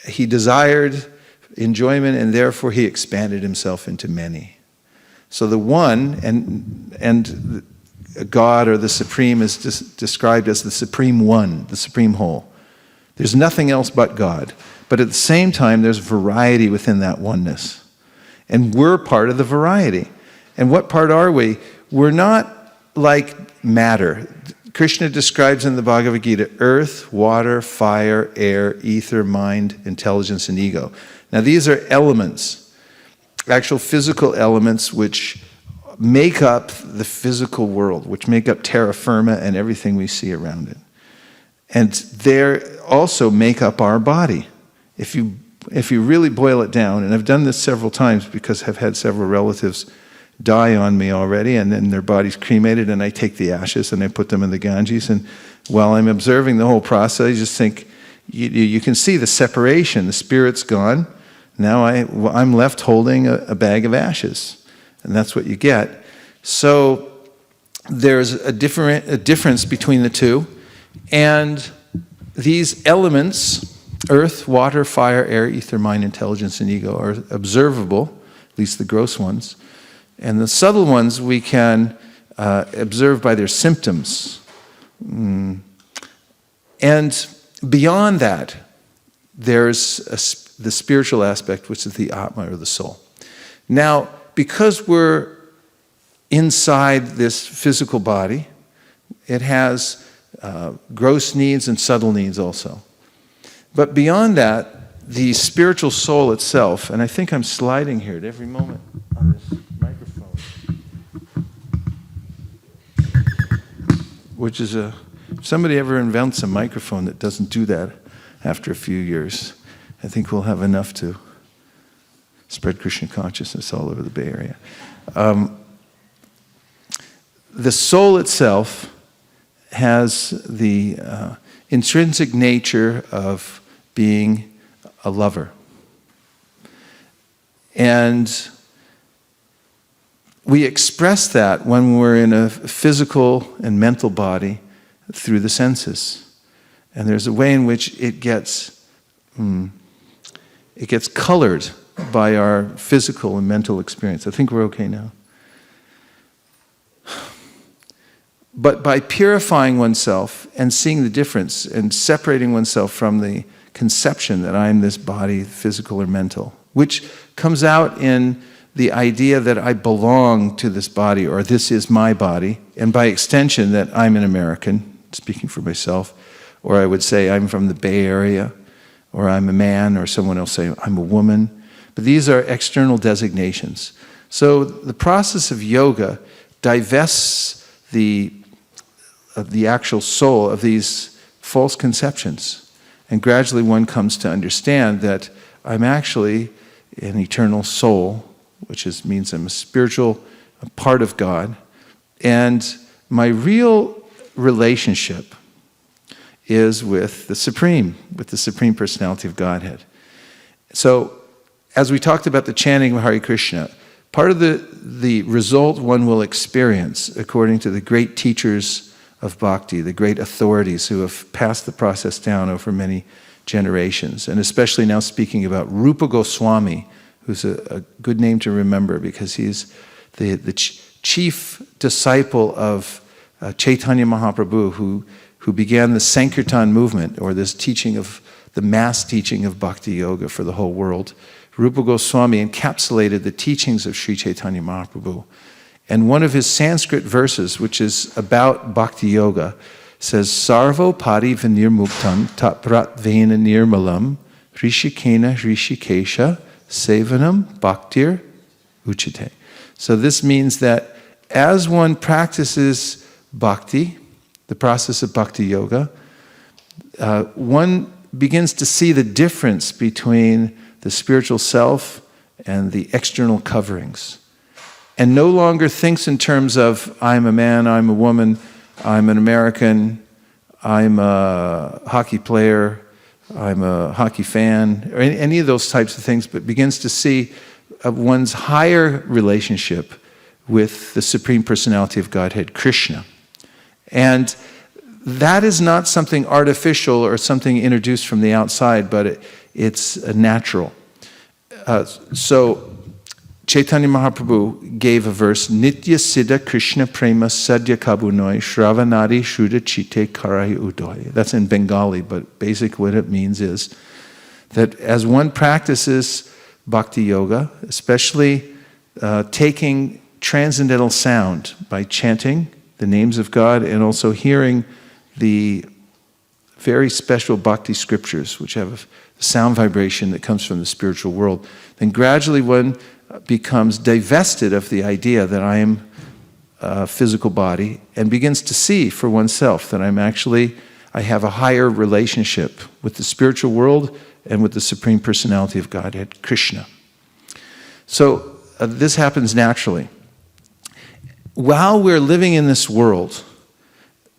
he desired enjoyment and therefore he expanded himself into many. So the one, and God or the Supreme is described as the Supreme One, the Supreme Whole. There's nothing else but God. But at the same time, there's variety within that oneness. And we're part of the variety. And what part are we? We're not like matter. Krishna describes in the Bhagavad Gita earth, water, fire, air, ether, mind, intelligence, and ego. Now these are elements, actual physical elements which make up the physical world, which make up terra firma and everything we see around it. And they also make up our body. If you really boil it down, and I've done this several times because I've had several relatives die on me already, and then their body's cremated, and I take the ashes and I put them in the Ganges, and while I'm observing the whole process, I just think, you can see the separation. The spirit's gone. Now I'm left holding a bag of ashes, and that's what you get. So there's a difference between the two, and these elements, earth, water, fire, air, ether, mind, intelligence, and ego, are observable, at least the gross ones. And the subtle ones we can observe by their symptoms. And beyond that, there's the spiritual aspect, which is the Atma, or the soul. Now, because we're inside this physical body, it has gross needs and subtle needs also. But beyond that, the spiritual soul itself, and I think I'm sliding here at every moment on this microphone, which is if somebody ever invents a microphone that doesn't do that after a few years, I think we'll have enough to spread Krishna consciousness all over the Bay Area. The soul itself has the intrinsic nature of being a lover. And we express that when we're in a physical and mental body through the senses. And there's a way in which it gets colored by our physical and mental experience. I think we're okay now. But by purifying oneself and seeing the difference and separating oneself from the conception that I'm this body, physical or mental, which comes out in the idea that I belong to this body, or this is my body, and by extension that I'm an American, speaking for myself, or I would say I'm from the Bay Area, or I'm a man, or someone else say I'm a woman. But these are external designations. So the process of yoga divests the actual soul of these false conceptions. And gradually one comes to understand that I'm actually an eternal soul, which means I'm a spiritual part of God. And my real relationship is with the Supreme Personality of Godhead. So, as we talked about the chanting of Hare Krishna, part of the result one will experience, according to the great teachers of bhakti, the great authorities who have passed the process down over many generations, and especially now speaking about Rupa Goswami, who's a good name to remember because he's the chief disciple of Chaitanya Mahaprabhu, who began the Sankirtan movement, or this teaching of the mass teaching of bhakti yoga for the whole world. Rupa Goswami encapsulated the teachings of Sri Chaitanya Mahaprabhu. And one of his Sanskrit verses, which is about bhakti yoga, says, Sarvo pari vinirmuktam taprat vena nirmalam rishikena rishikesha sevanam bhaktir uchite. So this means that as one practices bhakti, the process of bhakti yoga, one begins to see the difference between the spiritual self and the external coverings, and no longer thinks in terms of I'm a man, I'm a woman, I'm an American, I'm a hockey player, I'm a hockey fan, or any of those types of things, but begins to see one's higher relationship with the Supreme Personality of Godhead, Krishna. And that is not something artificial or something introduced from the outside, but it's natural. So Chaitanya Mahaprabhu gave a verse, Nitya Siddha Krishna Prema Sadhya Kabunoi Shravanadi Shuddha Chite Karai Udoy. That's in Bengali, but basically what it means is that as one practices bhakti yoga, especially taking transcendental sound by chanting the names of God and also hearing the very special bhakti scriptures, which have a sound vibration that comes from the spiritual world, then gradually one becomes divested of the idea that I am a physical body and begins to see for oneself that I have a higher relationship with the spiritual world and with the Supreme Personality of Godhead, Krishna. So this happens naturally. While we're living in this world,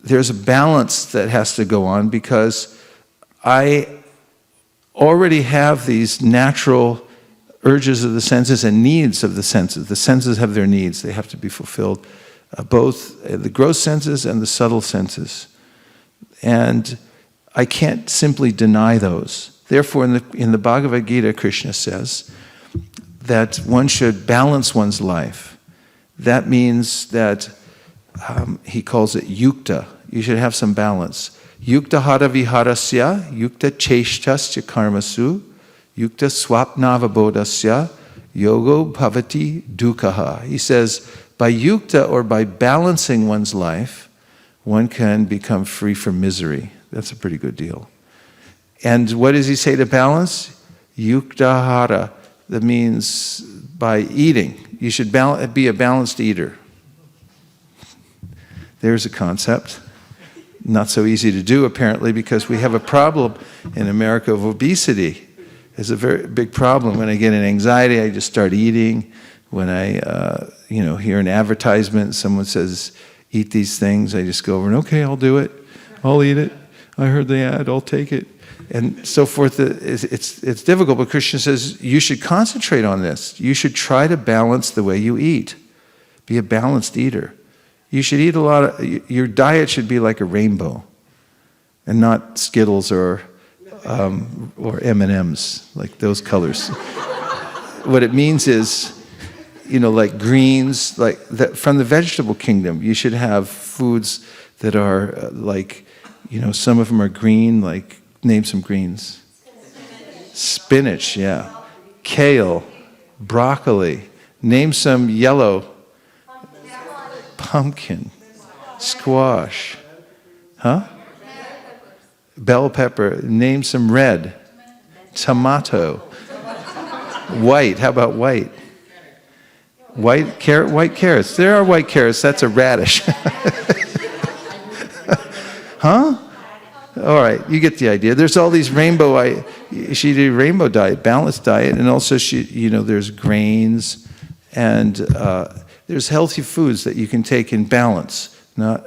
there's a balance that has to go on because I already have these natural urges of the senses and needs of the senses. The senses have their needs. They have to be fulfilled, both the gross senses and the subtle senses. And I can't simply deny those. Therefore, in the Bhagavad Gita, Krishna says that one should balance one's life. That means that he calls it yukta. You should have some balance. Yukta hara viharasya, yukta cheshtasya karmasu, yukta swapnavabodhasya, yogo bhavati dukkha. He says, by yukta, or by balancing one's life, one can become free from misery. That's a pretty good deal. And what does he say to balance? Yukta hara. That means by eating. You should be a balanced eater. There's a concept. Not so easy to do, apparently, because we have a problem in America of obesity. It's a very big problem. When I get an anxiety, I just start eating. When I hear an advertisement, someone says, eat these things, I just go over and, okay, I'll do it. I'll eat it. I heard the ad, I'll take it. And so forth. It's difficult, but Krishna says you should concentrate on this. You should try to balance the way you eat. Be a balanced eater. You should eat a lot of, your diet should be like a rainbow and not Skittles or M&Ms, like those colors. What it means is, like greens, like from the vegetable kingdom, you should have foods that are some of them are green, like, name some greens. Spinach, yeah. Kale, broccoli. Name some yellow. Pumpkin, squash, bell pepper. Name some red. Tomato. White. How about white? White carrots. There are white carrots. That's a radish. Huh? All right, you get the idea. There's all these rainbow. She did a rainbow diet, balanced diet, and also there's grains and. There's healthy foods that you can take in balance, not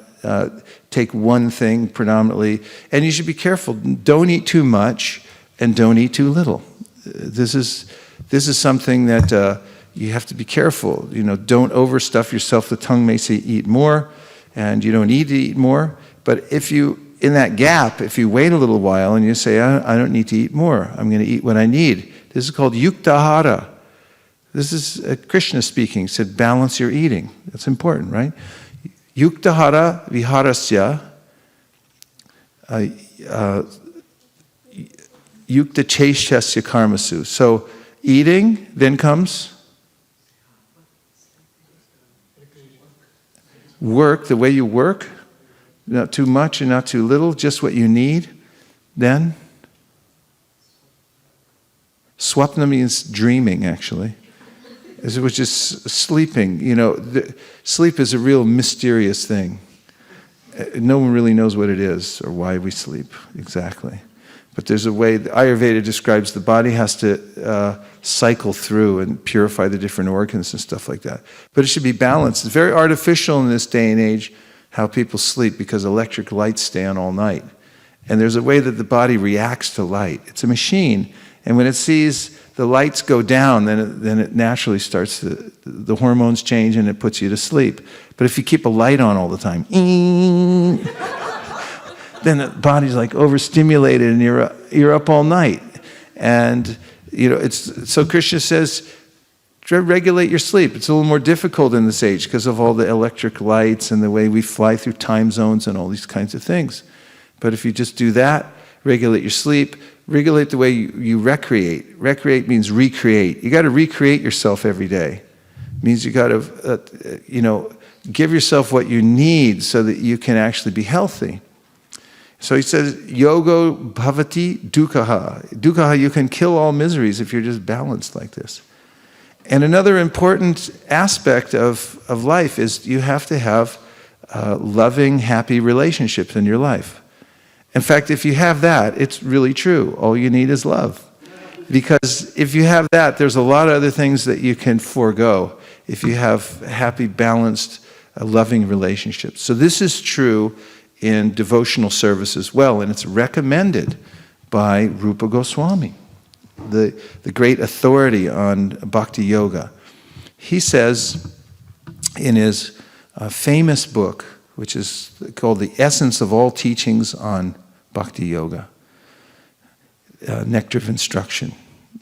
take one thing predominantly. And you should be careful. Don't eat too much and don't eat too little. This is something that you have to be careful. Don't overstuff yourself. The tongue may say eat more, and you don't need to eat more. But in that gap, if you wait a little while and you say, I don't need to eat more, I'm going to eat what I need. This is called yuktahara. This is Krishna speaking. He said, balance your eating. That's important, right? Yuktahara viharasya, yukta cheshtasya karmasu. So eating, then comes work, the way you work. Not too much and not too little, just what you need. Then swapna means dreaming, actually. Which is sleeping. Sleep is a real mysterious thing. No one really knows what it is or why we sleep exactly. But there's a way, Ayurveda describes the body has to cycle through and purify the different organs and stuff like that. But it should be balanced. It's very artificial in this day and age how people sleep because electric lights stay on all night. And there's a way that the body reacts to light. It's a machine. And when it sees the lights go down, then it naturally starts the hormones change and it puts you to sleep. But if you keep a light on all the time, then the body's like overstimulated and you're up all night. And so Krishna says, try to regulate your sleep. It's a little more difficult in this age because of all the electric lights and the way we fly through time zones and all these kinds of things. But if you just do that, regulate your sleep, regulate the way you recreate. Recreate means recreate. You got to recreate yourself every day. It means you got to, give yourself what you need so that you can actually be healthy. So he says, yogo bhavati dukkha. Dukkha, you can kill all miseries if you're just balanced like this. And another important aspect of life is you have to have loving, happy relationships in your life. In fact, if you have that, it's really true. All you need is love. Because if you have that, there's a lot of other things that you can forego if you have happy, balanced, loving relationships. So this is true in devotional service as well, and it's recommended by Rupa Goswami, the great authority on bhakti yoga. He says in his famous book, which is called The Essence of All Teachings on Bhakti Yoga, Nectar of Instruction.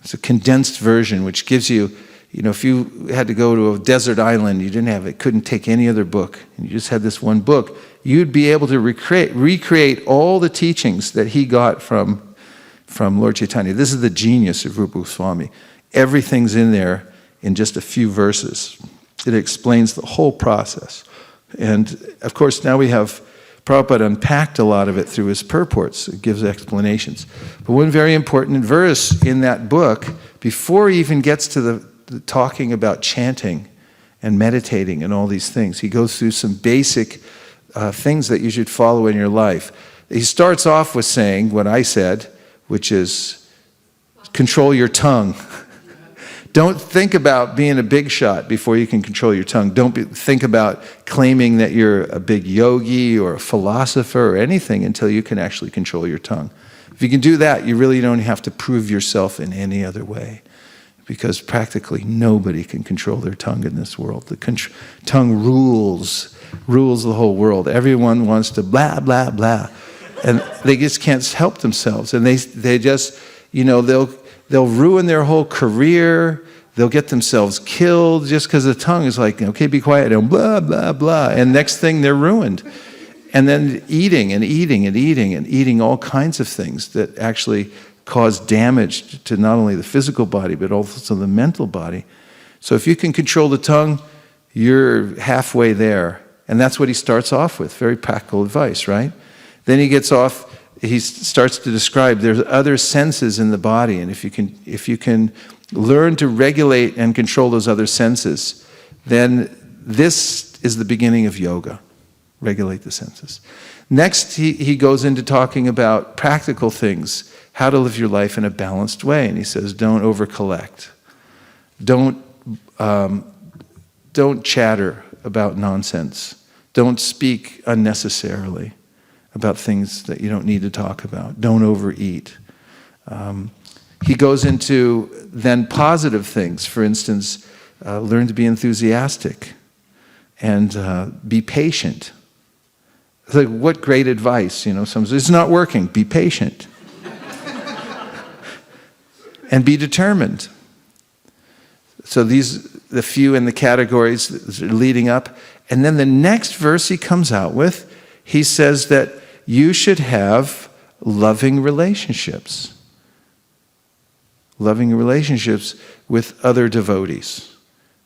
It's a condensed version which gives you, if you had to go to a desert island, you couldn't take any other book, and you just had this one book, you'd be able to recreate all the teachings that he got from Lord Chaitanya. This is the genius of Rupa Goswami. Everything's in there in just a few verses. It explains the whole process. And of course, now we have Prabhupada unpacked a lot of it through his purports. It gives explanations. But one very important verse in that book, before he even gets to the talking about chanting and meditating and all these things, he goes through some basic things that you should follow in your life. He starts off with saying what I said, which is control your tongue. Don't think about being a big shot before you can control your tongue. Don't think about claiming that you're a big yogi or a philosopher or anything until you can actually control your tongue. If you can do that, you really don't have to prove yourself in any other way, because practically nobody can control their tongue in this world. The tongue rules the whole world. Everyone wants to blah, blah, blah. And they just can't help themselves. And they just, they'll ruin their whole career. They'll get themselves killed just because the tongue is like, okay, be quiet, and blah, blah, blah. And next thing, they're ruined. And then eating and eating and eating and eating all kinds of things that actually cause damage to not only the physical body, but also the mental body. So if you can control the tongue, you're halfway there. And that's what he starts off with, very practical advice, right? Then he starts to describe there's other senses in the body, and if you can learn to regulate and control those other senses, then this is the beginning of yoga. Regulate the senses. Next, he goes into talking about practical things, how to live your life in a balanced way, and he says, don't over-collect. Don't chatter about nonsense. Don't speak unnecessarily about things that you don't need to talk about. Don't overeat. He goes into then positive things. For instance, learn to be enthusiastic and be patient. It's like, what great advice, someone says, it's not working, be patient. And be determined. So the few in the categories leading up. And then the next verse he comes out with, he says that you should have loving relationships. Loving relationships with other devotees,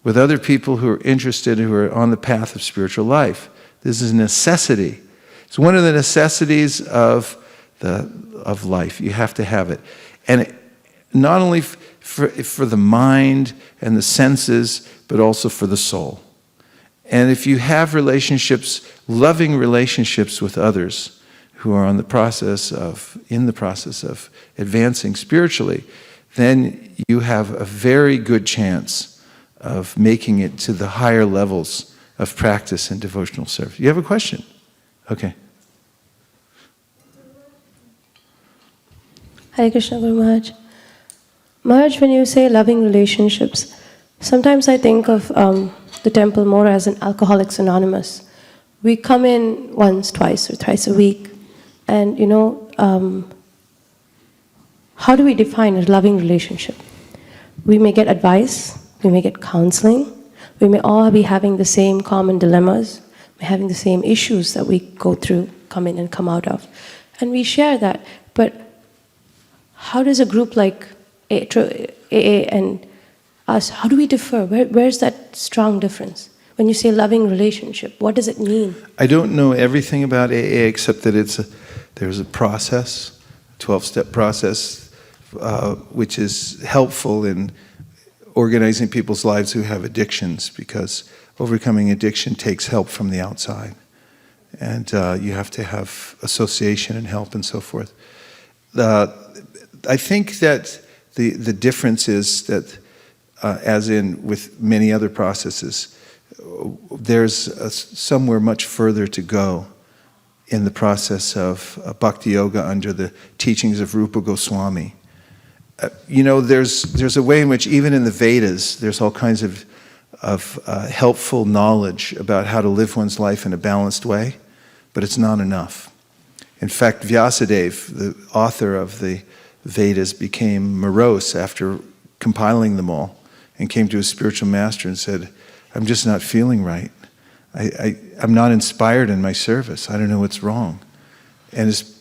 with other people who are interested, who are on the path of spiritual life. This is a necessity. It's one of the necessities of life. You have to have it. And not only for the mind and the senses, but also for the soul. And if you have relationships, loving relationships with others who are in the process of advancing spiritually, then you have a very good chance of making it to the higher levels of practice and devotional service. You have a question? Okay. Hare Krishna Guru Maharaj. Maharaj, when you say loving relationships, sometimes I think of the temple more as an Alcoholics Anonymous. We come in once, twice, or thrice a week, and how do we define a loving relationship? We may get advice, we may get counseling, we may all be having the same common dilemmas, having the same issues that we go through, come in and come out of. And we share that, but how does a group like AA and us, how do we differ? Where's that strong difference? When you say loving relationship, what does it mean? I don't know everything about AA except that there's a process, 12-step process, which is helpful in organizing people's lives who have addictions, because overcoming addiction takes help from the outside. And you have to have association and help and so forth. I think that the difference is that, as in with many other processes, there's somewhere much further to go in the process of bhakti yoga under the teachings of Rupa Goswami. There's a way in which even in the Vedas, there's all kinds of helpful knowledge about how to live one's life in a balanced way, but it's not enough. In fact, Vyasadeva, the author of the Vedas, became morose after compiling them all. and came to his spiritual master and said, I'm just not feeling right. I'm not inspired in my service. I don't know what's wrong. And his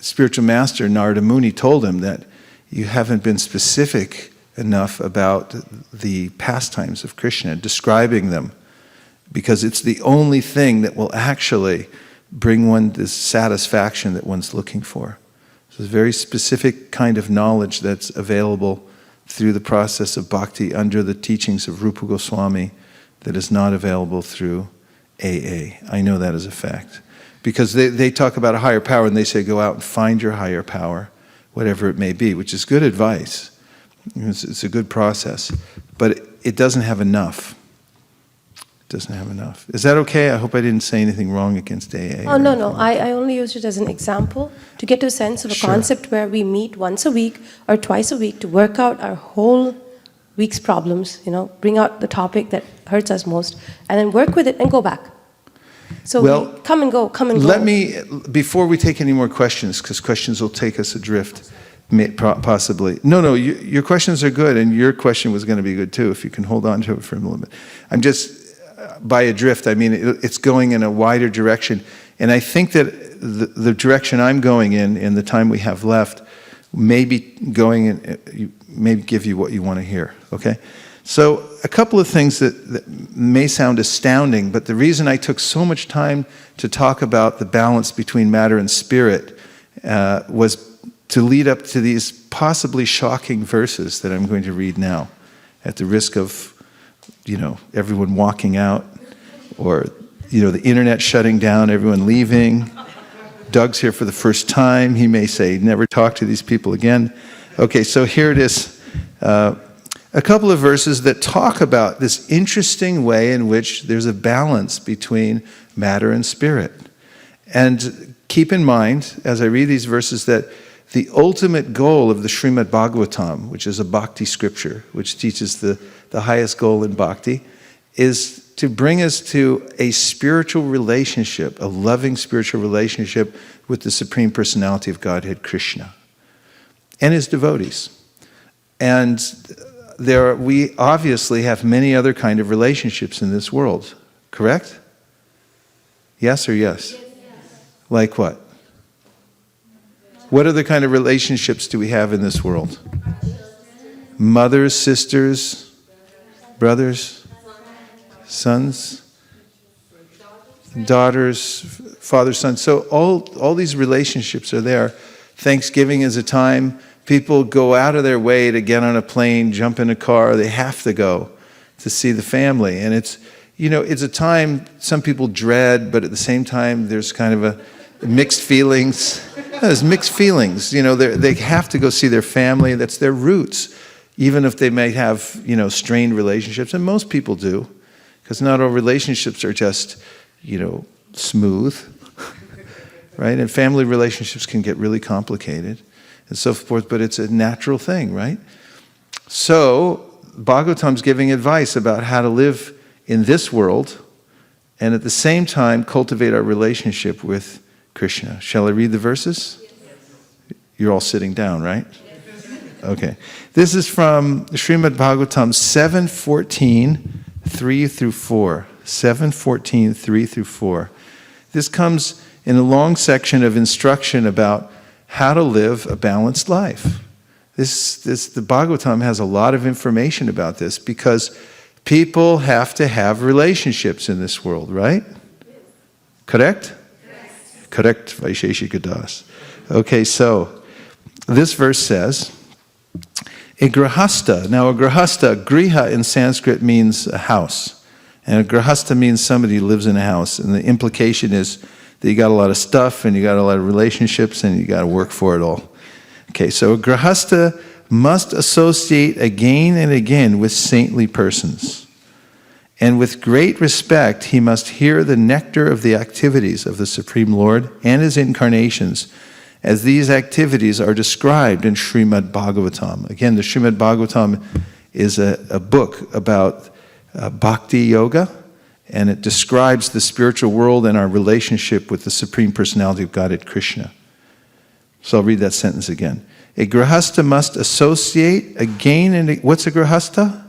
spiritual master, Narada Muni, told him that you haven't been specific enough about the pastimes of Krishna, describing them, because it's the only thing that will actually bring one this satisfaction that one's looking for. So it's a very specific kind of knowledge that's available through the process of bhakti under the teachings of Rupa Goswami that is not available through AA. I know that as a fact. Because they talk about a higher power and they say go out and find your higher power, whatever it may be, which is good advice. It's a good process. But it doesn't have enough. It doesn't have enough. Is that okay? I hope I didn't say anything wrong against AA. Oh, no. I only used it as an example to get a sense of a concept where we meet once a week or twice a week to work out our whole week's problems, bring out the topic that hurts us most, and then work with it and go back. So we come and go. Let me, before we take any more questions, because questions will take us adrift, possibly. No, your questions are good, and your question was going to be good too, if you can hold on to it for a moment. I'm just, by adrift, I mean it's going in a wider direction, and I think that the direction I'm going in the time we have left, may be going in, maybe give you what you want to hear, okay? So a couple of things that may sound astounding, but the reason I took so much time to talk about the balance between matter and spirit was to lead up to these possibly shocking verses that I'm going to read now, at the risk of, everyone walking out, or, the internet shutting down, everyone leaving. Doug's here for the first time. He may say, never talk to these people again. Okay, so here it is. A couple of verses that talk about this interesting way in which there's a balance between matter and spirit. And keep in mind, as I read these verses, that the ultimate goal of the Srimad Bhagavatam, which is a bhakti scripture, which teaches the highest goal in bhakti, is to bring us to a spiritual relationship, a loving spiritual relationship with the Supreme Personality of Godhead, Krishna, and his devotees. And we obviously have many other kind of relationships in this world, correct? Yes or yes? Yes. Like what? What other kind of relationships do we have in this world? Mothers, sisters, brothers, sons, daughters, father, son. So all these relationships are there. Thanksgiving is a time people go out of their way to get on a plane, jump in a car. They have to go to see the family. And it's a time some people dread, but at the same time, there's kind of a mixed feelings. There's mixed feelings. They have to go see their family. That's their roots, even if they may have, strained relationships. And most people do, because not all relationships are just, smooth, right? And family relationships can get really complicated and so forth, but it's a natural thing, right? So Bhagavatam's giving advice about how to live in this world and at the same time cultivate our relationship with Krishna. Shall I read the verses? Yes. You're all sitting down, right? Yes. Okay. This is from Srimad Bhagavatam 7:14, 3 through 4. 7:14, 3 through 4. This comes in a long section of instruction about how to live a balanced life. The Bhagavatam has a lot of information about this because people have to have relationships in this world, right? Correct? Yes. Correct, Vaisesika Das. Okay, so this verse says, a grahasta. Now a grahasta, griha in Sanskrit means a house. And a grahasta means somebody who lives in a house. And the implication is that you got a lot of stuff and you got a lot of relationships and you got to work for it all. Okay, so a grahasta must associate again and again with saintly persons. And with great respect, he must hear the nectar of the activities of the Supreme Lord and his incarnations, as these activities are described in Srimad Bhagavatam. Again, the Srimad Bhagavatam is a book about bhakti yoga, and it describes the spiritual world and our relationship with the Supreme Personality of Godhead, Krishna. So I'll read that sentence again. A grahasta must associate again and what's a grahasta?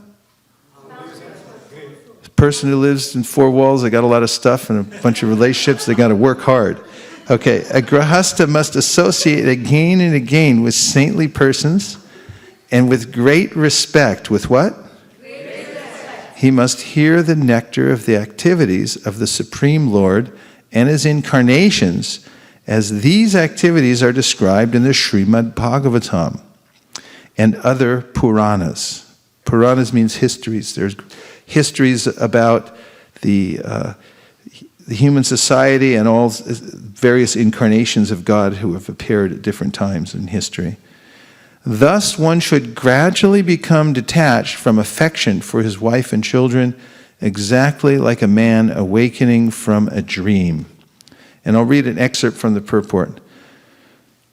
person who lives in four walls, they got a lot of stuff and a bunch of relationships, they got to work hard. Okay, a grahasta must associate again and again with saintly persons and with great respect. With what? Great respect. He must hear the nectar of the activities of the Supreme Lord and his incarnations, as these activities are described in the Srimad Bhagavatam and other Puranas. Puranas means histories. There's histories about the human society and all various incarnations of God who have appeared at different times in history. Thus, one should gradually become detached from affection for his wife and children, exactly like a man awakening from a dream. And I'll read an excerpt from the purport.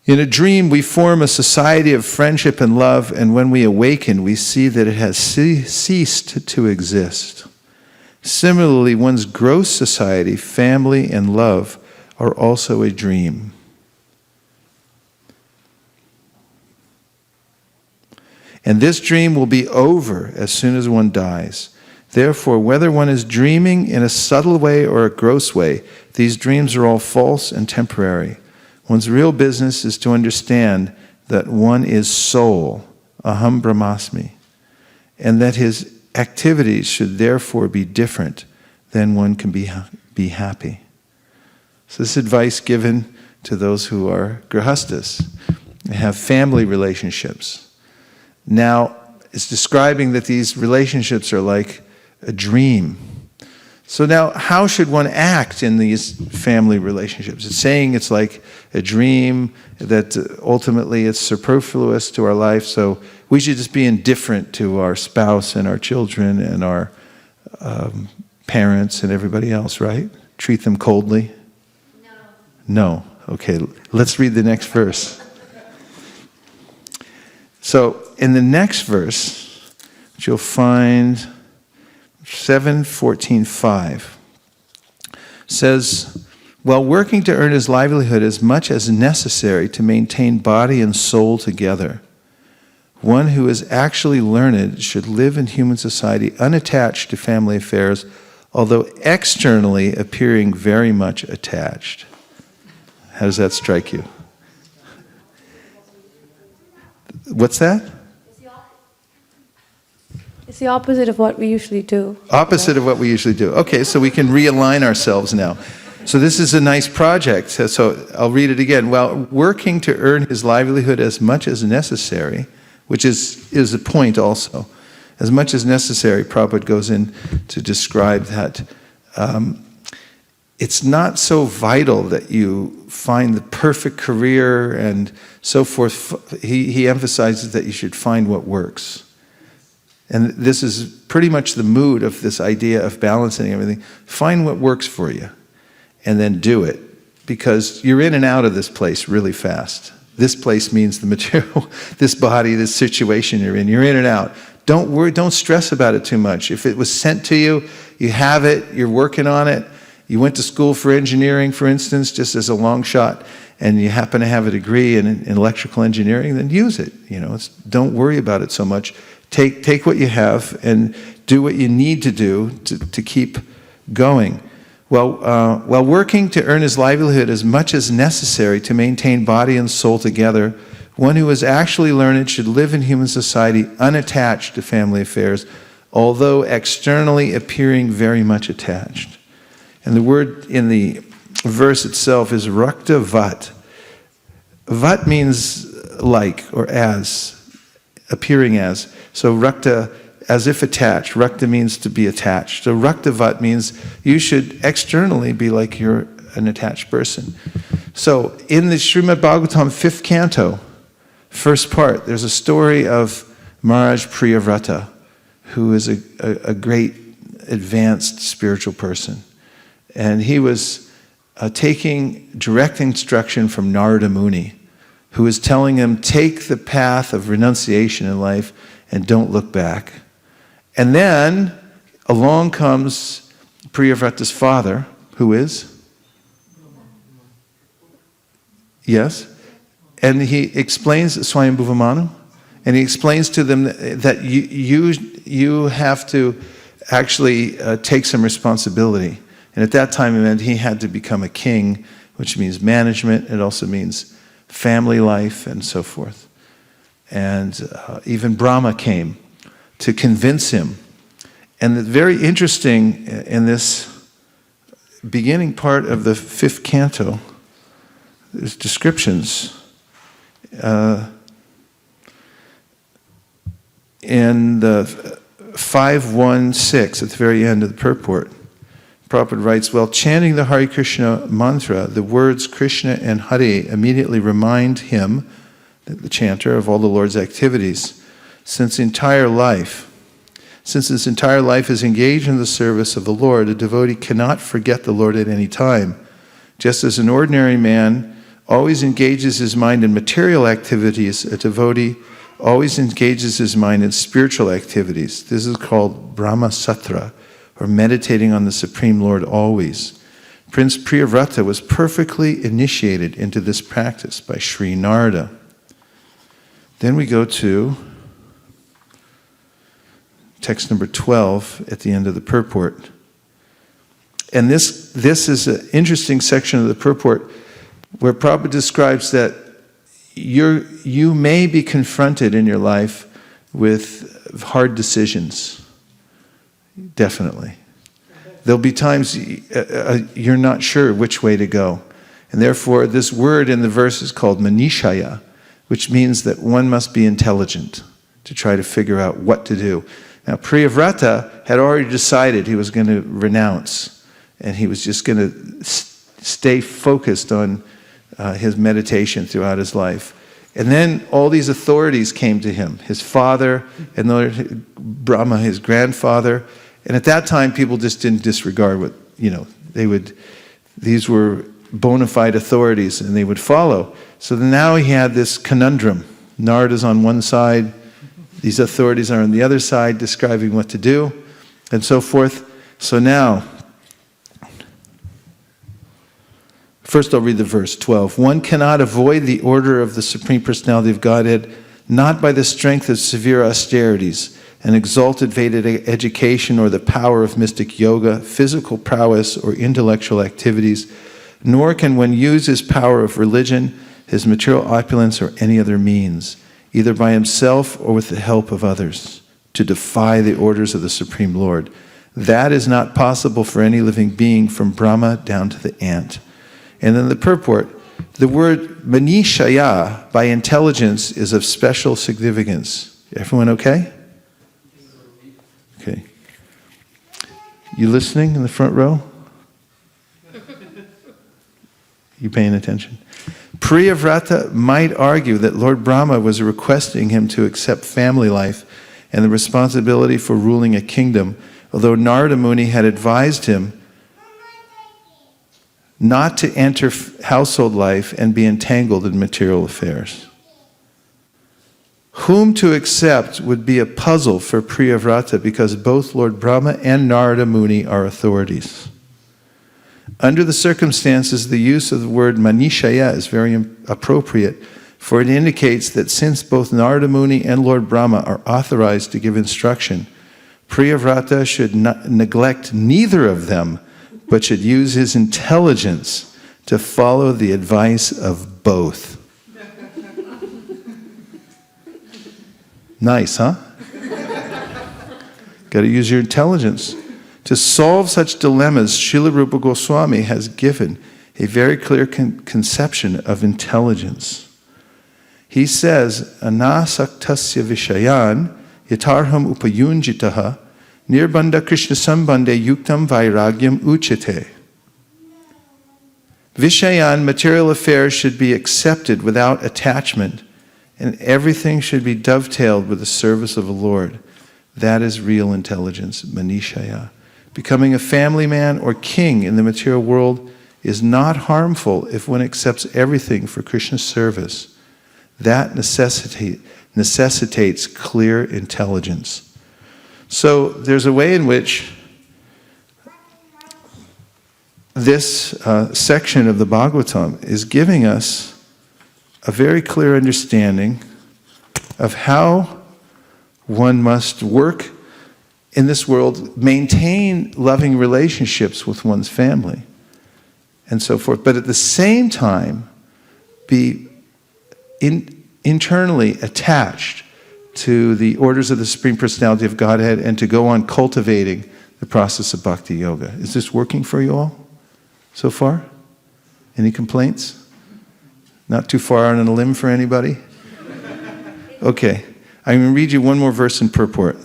In a dream, we form a society of friendship and love, and when we awaken, we see that it has ceased to exist. Similarly, one's gross society, family, and love are also a dream. And this dream will be over as soon as one dies. Therefore, whether one is dreaming in a subtle way or a gross way, these dreams are all false and temporary. One's real business is to understand that one is soul, aham brahmasmi, and that his activities should therefore be different, then one can be happy. So this advice given to those who are grahastas, have family relationships. Now, it's describing that these relationships are like a dream. So now, how should one act in these family relationships? It's saying it's like a dream, that ultimately it's superfluous to our life, so we should just be indifferent to our spouse and our children and our parents and everybody else, right? Treat them coldly? No. Okay, let's read the next verse. So, in the next verse, which you'll find 7:14:5, says, while working to earn his livelihood as much as necessary to maintain body and soul together, one who is actually learned should live in human society unattached to family affairs, although externally appearing very much attached. How does that strike you? What's that? It's the opposite of what we usually do. Opposite of what we usually do. Okay, so we can realign ourselves now. So this is a nice project. So I'll read it again. While working to earn his livelihood as much as necessary, which is a point also, as much as necessary, Prabhupada goes in to describe that it's not so vital that you find the perfect career and so forth. He emphasizes that you should find what works. And this is pretty much the mood of this idea of balancing everything. Find what works for you and then do it, because you're in and out of this place really fast. This place means the material, this body, this situation you're in and out. Don't worry, don't stress about it too much. If it was sent to you, you have it, you're working on it. You went to school for engineering, for instance, just as a long shot, and you happen to have a degree in electrical engineering, then use it. Don't worry about it so much. Take what you have and do what you need to do to keep going. While working to earn his livelihood as much as necessary to maintain body and soul together, one who is actually learned should live in human society unattached to family affairs, although externally appearing very much attached. And the word in the verse itself is rakta vat. Vat means like or as, appearing as. So rakta, as if attached. Rakta means to be attached. So rakta vat means you should externally be like you're an attached person. So in the Srimad Bhagavatam 5th canto, first part, there's a story of Maharaj Priyavrata, who is a great advanced spiritual person. And he was taking direct instruction from Narada Muni, who was telling him, take the path of renunciation in life and don't look back. And then along comes Priyavrata's father, who is? Yes? And he explains Swayambhuva Manu, and he explains to them that you have to actually take some responsibility. And at that time it meant he had to become a king, which means management. It also means family life and so forth. And even Brahma came to convince him. And it's very interesting in this beginning part of the 5th canto, there's descriptions. In the 5.1.6, at the very end of the purport, Prabhupada writes, while chanting the Hare Krishna mantra, the words Krishna and Hare immediately remind him, the chanter, of all the Lord's activities. Since his entire life is engaged in the service of the Lord, a devotee cannot forget the Lord at any time. Just as an ordinary man always engages his mind in material activities, a devotee always engages his mind in spiritual activities. This is called Brahma Satra, or meditating on the Supreme Lord always. Prince Priyavrata was perfectly initiated into this practice by Sri Narada. Then we go to text number 12 at the end of the purport. And this is an interesting section of the purport where Prabhupada describes that you may be confronted in your life with hard decisions. Definitely. There'll be times you're not sure which way to go. And therefore, this word in the verse is called manishaya, which means that one must be intelligent to try to figure out what to do. Now, Priyavrata had already decided he was going to renounce, and he was just going to stay focused on his meditation throughout his life. And then all these authorities came to him, his father, and Brahma, his grandfather. And at that time, people just didn't disregard what, these were bona fide authorities, and they would follow. So now he had this conundrum. Narada's on one side, these authorities are on the other side, describing what to do, and so forth. So now, first I'll read the verse 12. One cannot avoid the order of the Supreme Personality of Godhead, not by the strength of severe austerities, an exalted Vedic education, or the power of mystic yoga, physical prowess, or intellectual activities, nor can one use his power of religion, his material opulence, or any other means, either by himself or with the help of others, to defy the orders of the Supreme Lord. That is not possible for any living being, from Brahma down to the ant. And then the purport, the word manishaya, by intelligence, is of special significance. Everyone okay? Okay. You listening in the front row? You paying attention? Priyavrata might argue that Lord Brahma was requesting him to accept family life and the responsibility for ruling a kingdom, although Narada Muni had advised him not to enter household life and be entangled in material affairs. Whom to accept would be a puzzle for Priyavrata, because both Lord Brahma and Narada Muni are authorities. Under the circumstances, the use of the word manishaya is very appropriate, for it indicates that since both Narada Muni and Lord Brahma are authorized to give instruction, Priyavrata should not neglect neither of them, but should use his intelligence to follow the advice of both. Nice, huh? Got to use your intelligence. To solve such dilemmas, Srila Rupa Goswami has given a very clear conception of intelligence. He says, Anasaktasya vishayan yatarham upayunjitaha nirbandha Krishna sambandhe yuktam vairagyam uchite. Vishayan, material affairs, should be accepted without attachment, and everything should be dovetailed with the service of the Lord. That is real intelligence, manishaya. Becoming a family man or king in the material world is not harmful if one accepts everything for Krishna's service. That necessitates clear intelligence. So there's a way in which this section of the Bhagavatam is giving us a very clear understanding of how one must work in this world, maintain loving relationships with one's family and so forth, but at the same time be internally attached to the orders of the Supreme Personality of Godhead and to go on cultivating the process of Bhakti Yoga. Is this working for you all so far? Any complaints? Not too far on a limb for anybody? Okay, I'm going to read you one more verse in purport.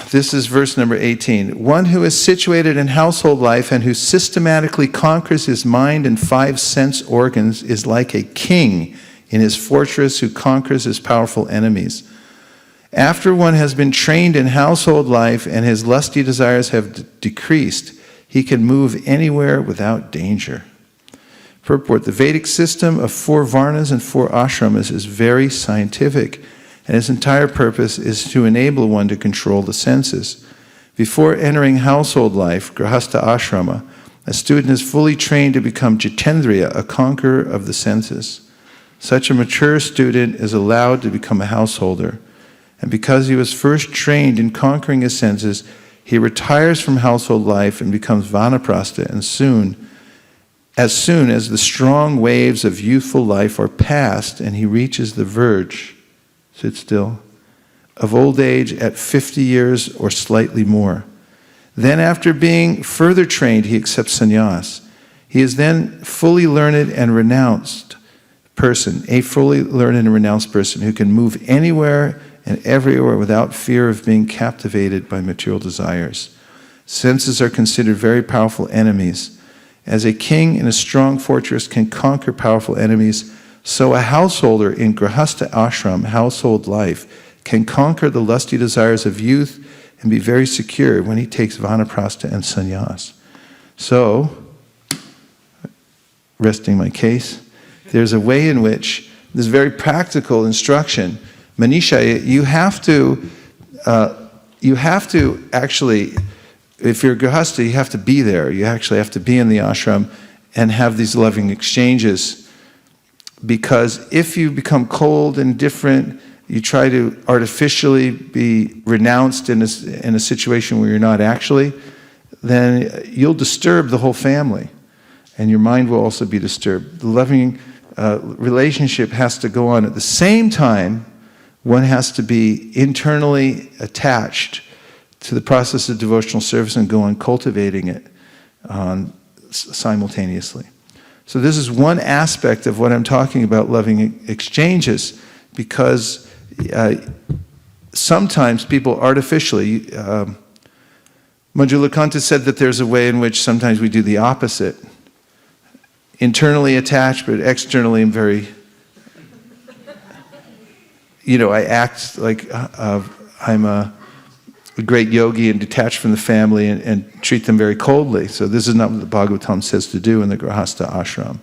This is verse number 18. One who is situated in household life and who systematically conquers his mind and 5 sense organs is like a king in his fortress who conquers his powerful enemies. After one has been trained in household life and his lusty desires have decreased, he can move anywhere without danger. Purport: the Vedic system of 4 varnas and 4 ashramas is very scientific, and its entire purpose is to enable one to control the senses. Before entering household life, grahastha ashrama, a student is fully trained to become jitendriya, a conqueror of the senses. Such a mature student is allowed to become a householder, and because he was first trained in conquering his senses, he retires from household life and becomes vanaprastha, and as soon as the strong waves of youthful life are past and he reaches the verge, sit still, of old age at 50 years or slightly more. Then after being further trained, he accepts sannyas. He is then fully learned and renounced person, a fully learned and renounced person who can move anywhere and everywhere without fear of being captivated by material desires. Senses are considered very powerful enemies. As a king in a strong fortress can conquer powerful enemies, so a householder in grahastha ashram, household life, can conquer the lusty desires of youth and be very secure when he takes vanaprastha and sannyas. So, resting my case, there's a way in which this very practical instruction, Manisha, you have to actually, if you're grahastha, you have to be there. You actually have to be in the ashram and have these loving exchanges. Because if you become cold and different, you try to artificially be renounced in a situation where you're not actually, then you'll disturb the whole family. And your mind will also be disturbed. The loving relationship has to go on. At the same time, one has to be internally attached to the process of devotional service and go on cultivating it simultaneously. So this is one aspect of what I'm talking about, loving exchanges, because sometimes people artificially, Manjulakanta said that there's a way in which sometimes we do the opposite. Internally attached, but externally I'm very, I act like I'm a great yogi and detached from the family and treat them very coldly. So this is not what the Bhagavatam says to do in the grahastha ashram.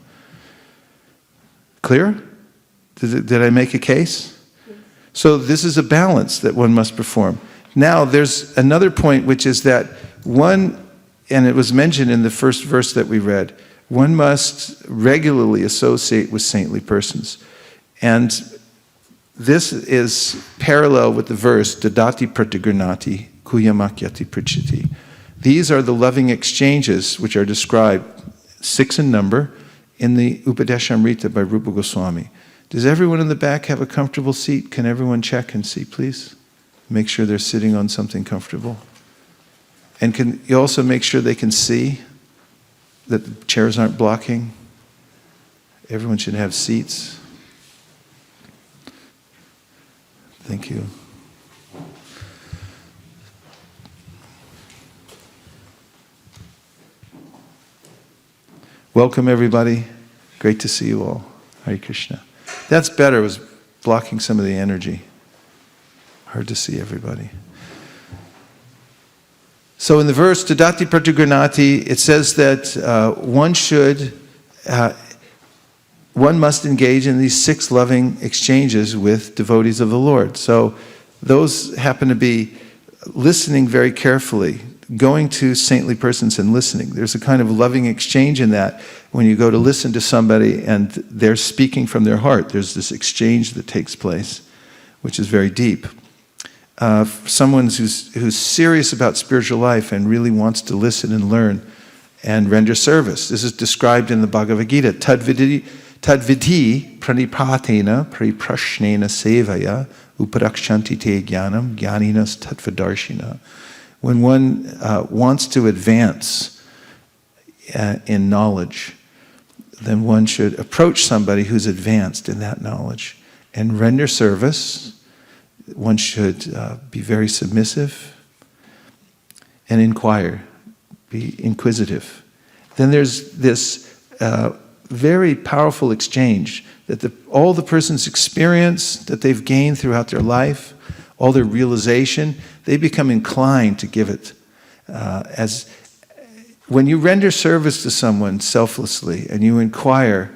Clear? Did I make a case? So this is a balance that one must perform. Now there's another point, which is that one, and it was mentioned in the first verse that we read, one must regularly associate with saintly persons. And this is parallel with the verse, Dadati pratigurnati kuyamakyati prichiti. These are the loving exchanges which are described, 6 in number, in the Upadeshamrita by Rupa Goswami. Does everyone in the back have a comfortable seat? Can everyone check and see, please? Make sure they're sitting on something comfortable. And can you also make sure they can see that the chairs aren't blocking? Everyone should have seats. Thank you. Welcome, everybody. Great to see you all. Hare Krishna. That's better. It was blocking some of the energy. Hard to see everybody. So in the verse, Tadati Pratigurnati, it says that one must engage in these 6 loving exchanges with devotees of the Lord. So those happen to be listening very carefully, going to saintly persons and listening. There's a kind of loving exchange in that when you go to listen to somebody and they're speaking from their heart. There's this exchange that takes place, which is very deep. someone who's serious about spiritual life and really wants to listen and learn and render service. This is described in the Bhagavad Gita. Tadvidi pranipatena priprashnena sevaya uparakshanti te jnanam jnaninas tattvadarshina. When one wants to advance in knowledge, then one should approach somebody who's advanced in that knowledge and render service. One should be very submissive and inquire, be inquisitive. Then there's this very powerful exchange that all the person's experience that they've gained throughout their life, all their realization, they become inclined to give it. As when you render service to someone selflessly and you inquire,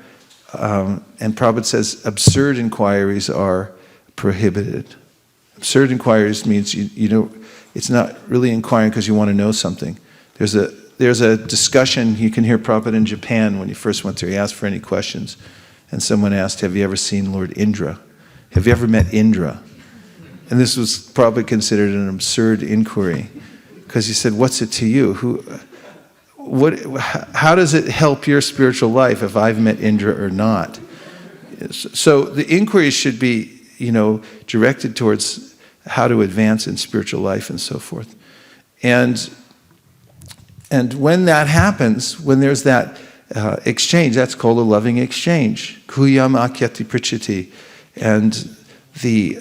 and Prabhupada says absurd inquiries are prohibited. Absurd inquiries means you know it's not really inquiring because you want to know something. There's a discussion you can hear Prabhupada in Japan when he first went there. He asked for any questions, and someone asked, "Have you ever seen Lord Indra? Have you ever met Indra?" And this was probably considered an absurd inquiry because he said, "What's it to you? How does it help your spiritual life if I've met Indra or not?" So the inquiry should be, directed towards how to advance in spiritual life and so forth. And when that happens, when there's that exchange, that's called a loving exchange. Kuyam akyati prichiti. And the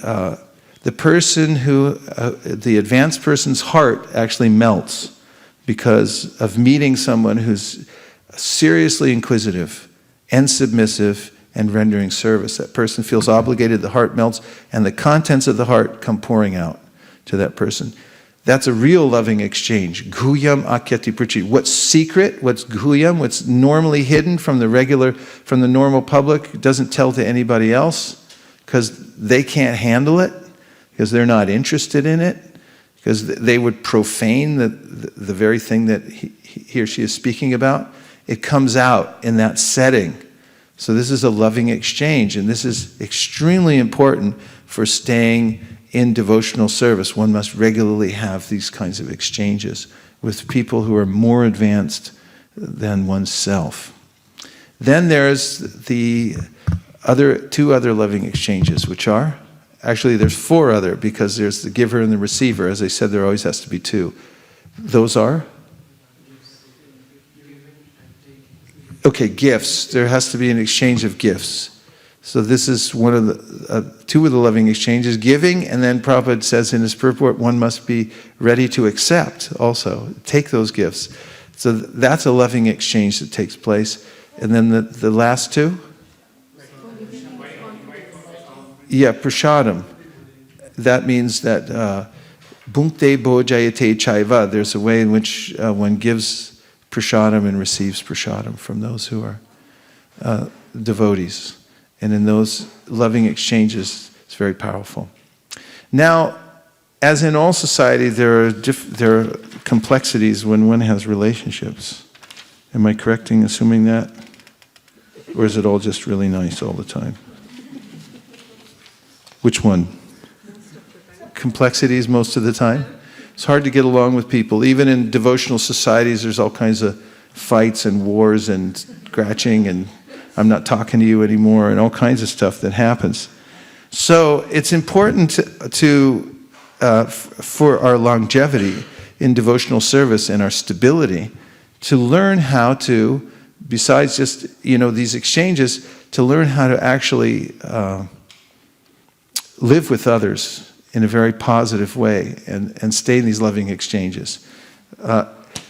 person the advanced person's heart actually melts because of meeting someone who's seriously inquisitive and submissive and rendering service. That person feels obligated, the heart melts, and the contents of the heart come pouring out to that person. That's a real loving exchange. Guyam akyati prichiti. What's secret, what's guyam, what's normally hidden from the normal public, doesn't tell to anybody else because they can't handle it, because they're not interested in it, because they would profane the very thing that he or she is speaking about. It comes out in that setting. So this is a loving exchange, and this is extremely important for staying in devotional service. One must regularly have these kinds of exchanges with people who are more advanced than oneself. Then there's the two other loving exchanges, which are, actually there's four other, because there's the giver and the receiver. As I said, there always has to be two. Those are? Okay, gifts. There has to be an exchange of gifts. So this is one of the two of the loving exchanges, giving, and then Prabhupada says in his purport, one must be ready to accept also, take those gifts. So that's a loving exchange that takes place. And then the last two? Yeah, prashadam. That means that bhunkte bhojayate chaiva. There's a way in which one gives prashadam and receives prashadam from those who are devotees. And in those loving exchanges, it's very powerful. Now, as in all society, there are complexities when one has relationships. Am I correct in assuming that? Or is it all just really nice all the time? Which one? Complexities most of the time? It's hard to get along with people. Even in devotional societies, there's all kinds of fights and wars and scratching and I'm not talking to you anymore and all kinds of stuff that happens. So it's important for our longevity in devotional service and our stability to learn how to, besides just these exchanges, to learn how to actually live with others in a very positive way and stay in these loving exchanges.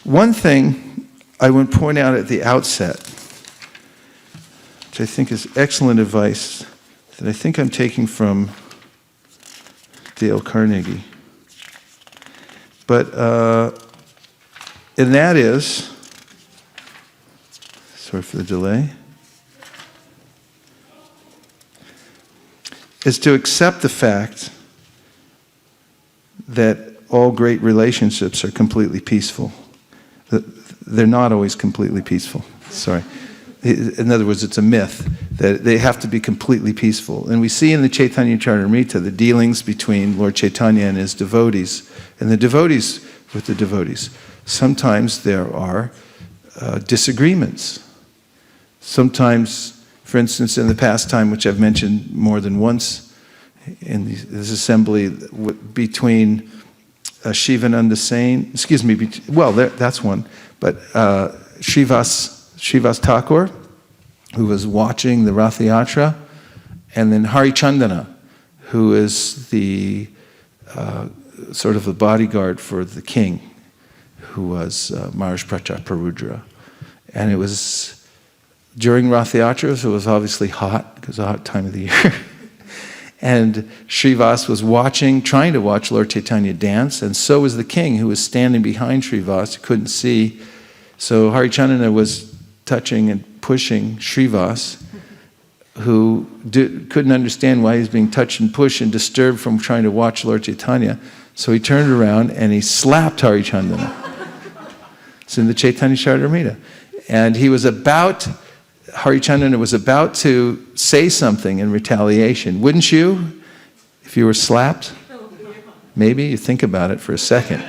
One thing I would point out at the outset, which I think is excellent advice, that I think I'm taking from Dale Carnegie. And that is, sorry for the delay, is to accept the fact that all great relationships are completely peaceful. They're not always completely peaceful. Sorry. In other words, it's a myth that they have to be completely peaceful. And we see in the Chaitanya Charitamrita the dealings between Lord Chaitanya and his devotees, and the devotees with the devotees. Sometimes there are disagreements. Sometimes, for instance, in the pastime, which I've mentioned more than once in this assembly, between Shivananda Sain, that's one, but Srivas Thakur, who was watching the Rath Yatra, and then Harichandana, who is the sort of the bodyguard for the king, who was Maharaj Prachaparudra. And it was during Rath Yatra, so it was obviously hot, because it's a hot time of the year. And Srivas was trying to watch Lord Chaitanya dance, and so was the king, who was standing behind Srivas, who couldn't see. So Harichandana was touching and pushing Srivas, who couldn't understand why he was being touched and pushed and disturbed from trying to watch Lord Chaitanya. So he turned around and he slapped Harichandana. It's in the Chaitanya Charitamrita. And Harichandana was about to say something in retaliation. Wouldn't you, if you were slapped? Maybe you think about it for a second.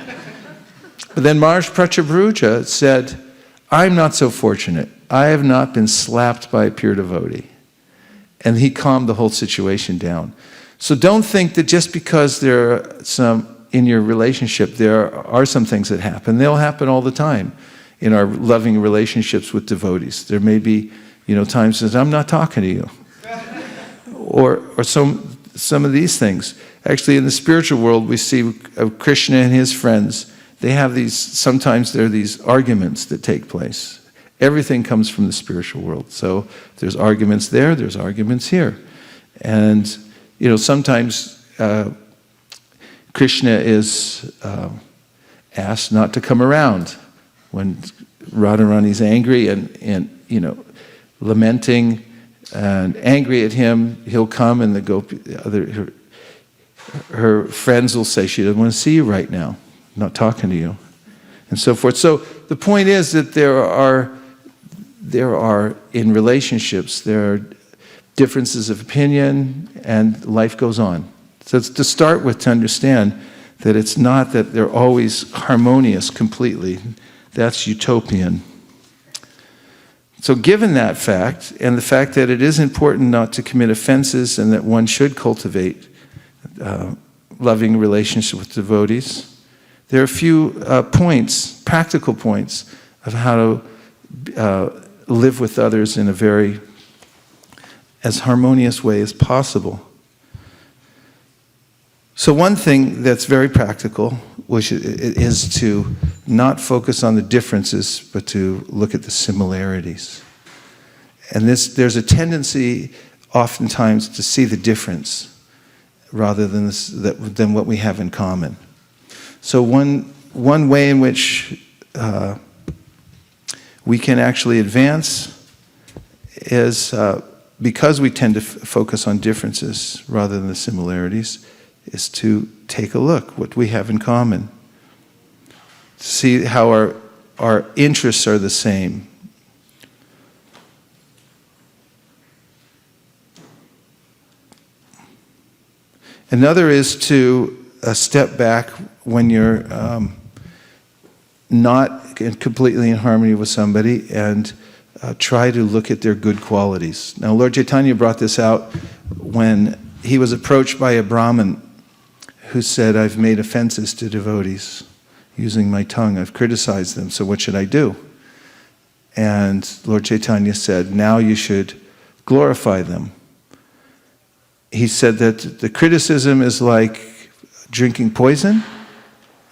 But then Maharaj Prachaparudra said, I'm not so fortunate. I have not been slapped by a pure devotee. And he calmed the whole situation down. So don't think that just because there are in your relationship, there are some things that happen. They'll happen all the time in our loving relationships with devotees. There may be, times that I'm not talking to you. or some of these things. Actually, in the spiritual world, we see Krishna and his friends. They have sometimes there are these arguments that take place. Everything comes from the spiritual world. So there's arguments there's arguments here. And, sometimes Krishna is asked not to come around when Radharani's angry and lamenting and angry at him. He'll come, and her friends will say, she doesn't want to see you right now. I'm not talking to you, and so forth. So the point is that there are in relationships, there are differences of opinion, and life goes on. So it's to start with, to understand that it's not that they're always harmonious completely. That's utopian. So given that fact, and the fact that it is important not to commit offenses, and that one should cultivate loving relationship with devotees, there are a few practical points of how to live with others in a as harmonious way as possible. So one thing that's very practical, which is to not focus on the differences, but to look at the similarities. And there's a tendency oftentimes to see the difference rather than what we have in common. So one way in which we can actually advance is, because we tend to focus on differences rather than the similarities, is to take a look what we have in common. See how our interests are the same. Another is to step back when you're not completely in harmony with somebody, and try to look at their good qualities. Now, Lord Chaitanya brought this out when he was approached by a Brahmin who said, I've made offenses to devotees using my tongue. I've criticized them, so what should I do? And Lord Chaitanya said, now you should glorify them. He said that the criticism is like drinking poison,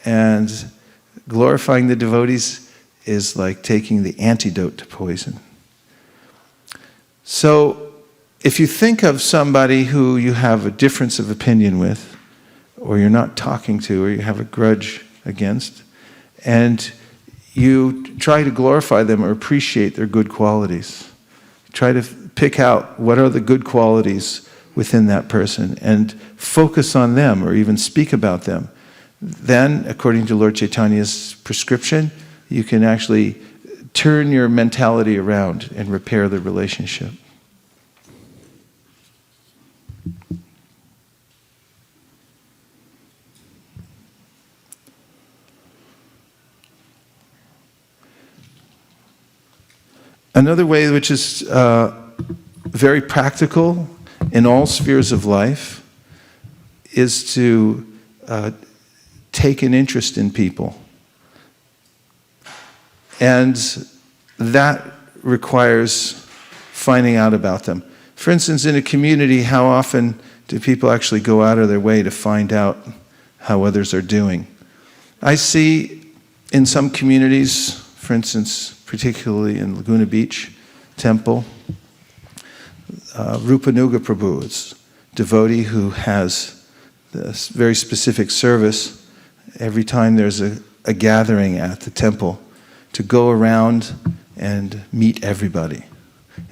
and glorifying the devotees is like taking the antidote to poison. So, if you think of somebody who you have a difference of opinion with, or you're not talking to, or you have a grudge against, and you try to glorify them or appreciate their good qualities, try to pick out what are the good qualities within that person and focus on them or even speak about them. Then, according to Lord Chaitanya's prescription, you can actually turn your mentality around and repair the relationship. Another way, which is very practical in all spheres of life, is to take an interest in people. And that requires finding out about them. For instance, in a community, how often do people actually go out of their way to find out how others are doing? I see in some communities, for instance, particularly in Laguna Beach Temple, Rupanuga Prabhu is a devotee who has this very specific service every time there's a gathering at the temple to go around and meet everybody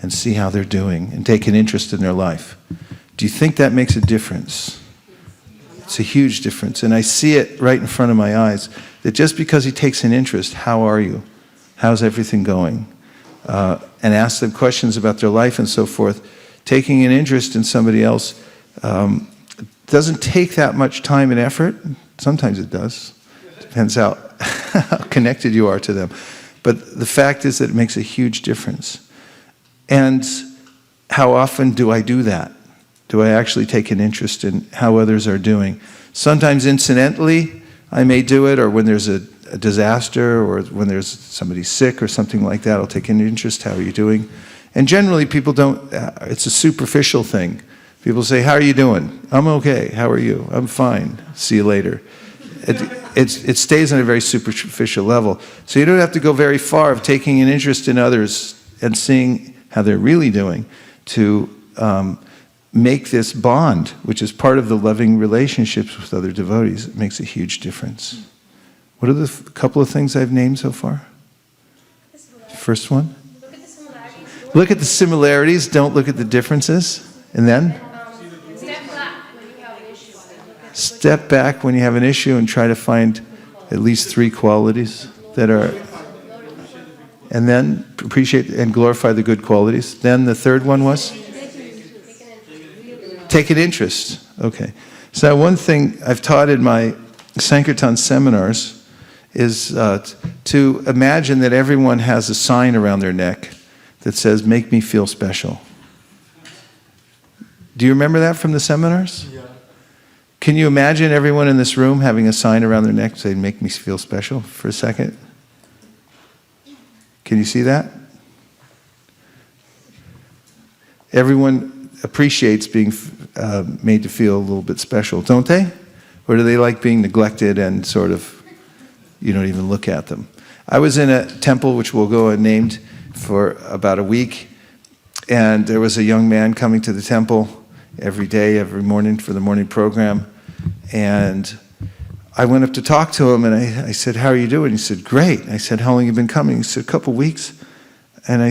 and see how they're doing and take an interest in their life. Do you think that makes a difference? It's a huge difference. And I see it right in front of my eyes, that just because he takes an interest, how are you? How's everything going? And ask them questions about their life and so forth. Taking an interest in somebody else doesn't take that much time and effort. Sometimes it does. Depends how connected you are to them. But the fact is that it makes a huge difference. And how often do I do that? Do I actually take an interest in how others are doing? Sometimes incidentally, I may do it, or when there's a disaster, or when there's somebody sick or something like that, I'll take an interest. How are you doing? And generally people don't, it's a superficial thing. People say, how are you doing? I'm okay. How are you? I'm fine. See you later. It stays on a very superficial level. So you don't have to go very far of taking an interest in others and seeing how they're really doing to make this bond, which is part of the loving relationships with other devotees. It makes a huge difference. What are the couple of things I've named so far? First one? Look at the similarities, don't look at the differences. And then? Step back when you have an issue and try to find at least 3 qualities that are, and then appreciate and glorify the good qualities. Then the third one was? Take an interest. Okay. So one thing I've taught in my Sankirtan seminars is to imagine that everyone has a sign around their neck that says, "Make me feel special." Do you remember that from the seminars? Yeah. Can you imagine everyone in this room having a sign around their neck saying, "Make me feel special," for a second? Can you see that? Everyone appreciates being made to feel a little bit special, don't they? Or do they like being neglected and sort of, you don't even look at them? I was in a temple, which we'll go unnamed, for about a week, and there was a young man coming to the temple every day, every morning for the morning program, and I went up to talk to him, and I said, "How are you doing?" He said, "Great." I said, "How long have you been coming?" He said, "A couple weeks." And I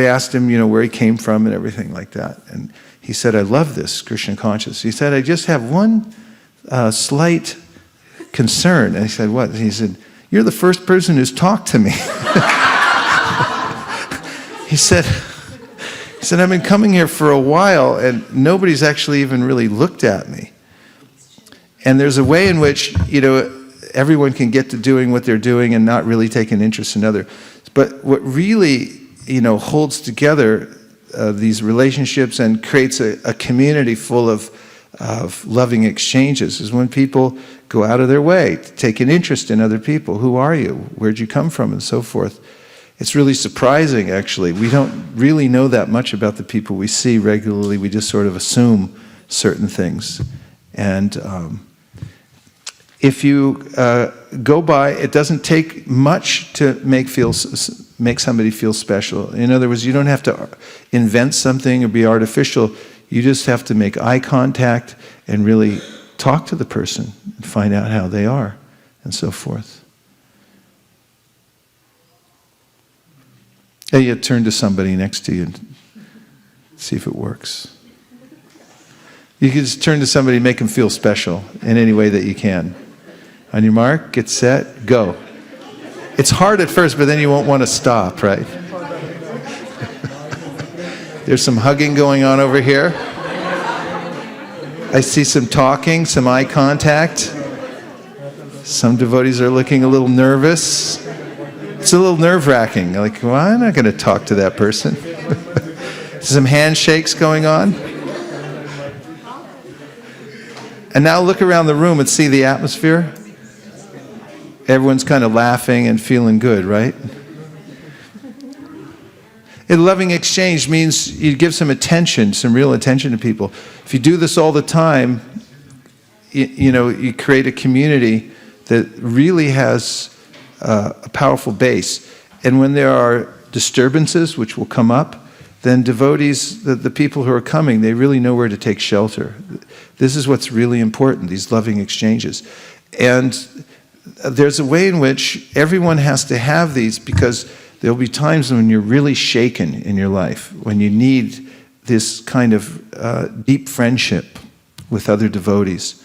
asked him, where he came from and everything like that, and he said, "I love this Krishna consciousness." He said, "I just have one slight concern." And I said, "What?" He said, "You're the first person who's talked to me." He said, "I've been coming here for a while and nobody's actually even really looked at me." And there's a way in which, everyone can get to doing what they're doing and not really take an interest in others. But what really, holds together these relationships and creates a community full of loving exchanges is when people go out of their way to take an interest in other people. Who are you? Where'd you come from? And so forth. It's really surprising, actually. We don't really know that much about the people we see regularly. We just sort of assume certain things. And if you go by, it doesn't take much to make somebody feel special. In other words, you don't have to invent something or be artificial. You just have to make eye contact and really talk to the person and find out how they are and so forth. And you turn to somebody next to you and see if it works. You can just turn to somebody and make them feel special in any way that you can. On your mark, get set, go. It's hard at first, but then you won't want to stop, right? There's some hugging going on over here. I see some talking, some eye contact. Some devotees are looking a little nervous. It's a little nerve-wracking. Like, well, I'm not going to talk to that person. Some handshakes going on. And now look around the room and see the atmosphere. Everyone's kind of laughing and feeling good, right? A loving exchange means you give some attention, some real attention to people. If you do this all the time, you create a community that really has a powerful base. And when there are disturbances, which will come up, then devotees, the people who are coming, they really know where to take shelter. This is what's really important, these loving exchanges. And there's a way in which everyone has to have these, because there'll be times when you're really shaken in your life, when you need this kind of deep friendship with other devotees.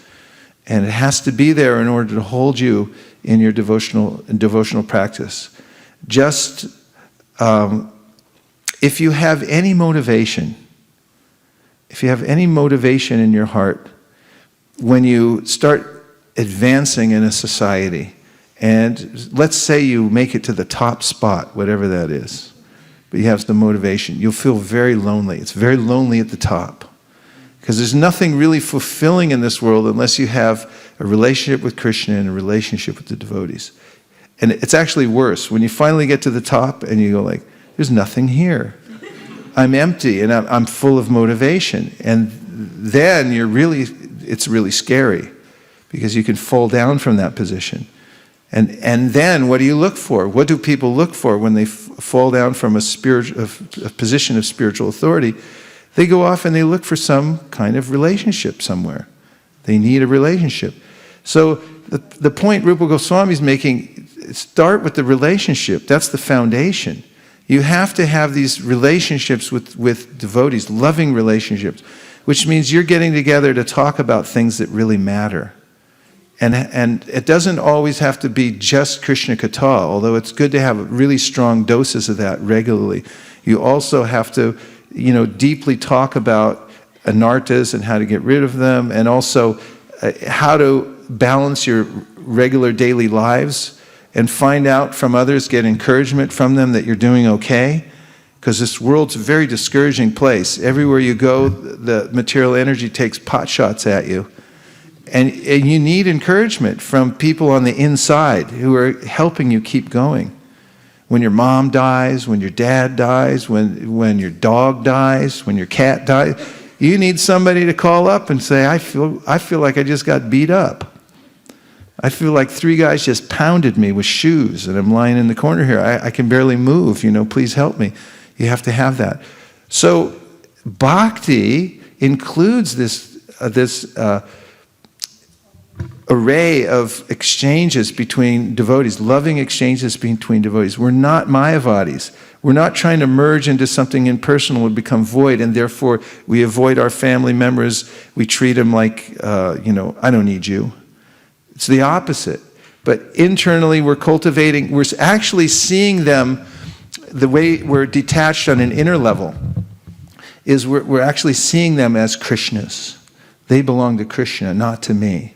And it has to be there in order to hold you in your devotional practice. Just if you have any motivation, in your heart, when you start advancing in a society, and let's say you make it to the top spot, whatever that is, but you have some motivation, you'll feel very lonely. It's very lonely at the top. Because there's nothing really fulfilling in this world unless you have a relationship with Krishna and a relationship with the devotees. And it's actually worse. When you finally get to the top and you go like, there's nothing here. I'm empty and I'm full of motivation. And then it's really scary, because you can fall down from that position. And then what do you look for? What do people look for when they fall down from a position of spiritual authority? They go off and they look for some kind of relationship somewhere. They need a relationship. So the point Rupa Goswami is making, start with the relationship. That's the foundation. You have to have these relationships with devotees, loving relationships, which means you're getting together to talk about things that really matter. And it doesn't always have to be just Krishna Katha, although it's good to have really strong doses of that regularly. You also have to deeply talk about anarthas and how to get rid of them, and also how to balance your regular daily lives and find out from others, get encouragement from them that you're doing okay, because this world's a very discouraging place. Everywhere you go, the material energy takes pot shots at you. And you need encouragement from people on the inside who are helping you keep going. When your mom dies, when your dad dies, when your dog dies, when your cat dies, you need somebody to call up and say, I feel like I just got beat up. I feel like 3 guys just pounded me with shoes and I'm lying in the corner here. I can barely move, please help me. You have to have that. So bhakti includes this array of exchanges between devotees, loving exchanges between devotees. We're not Mayavadis. We're not trying to merge into something impersonal and become void, and therefore we avoid our family members. We treat them like, I don't need you. It's the opposite. But internally we're actually seeing them, the way we're detached on an inner level, is we're actually seeing them as Krishnas. They belong to Krishna, not to me.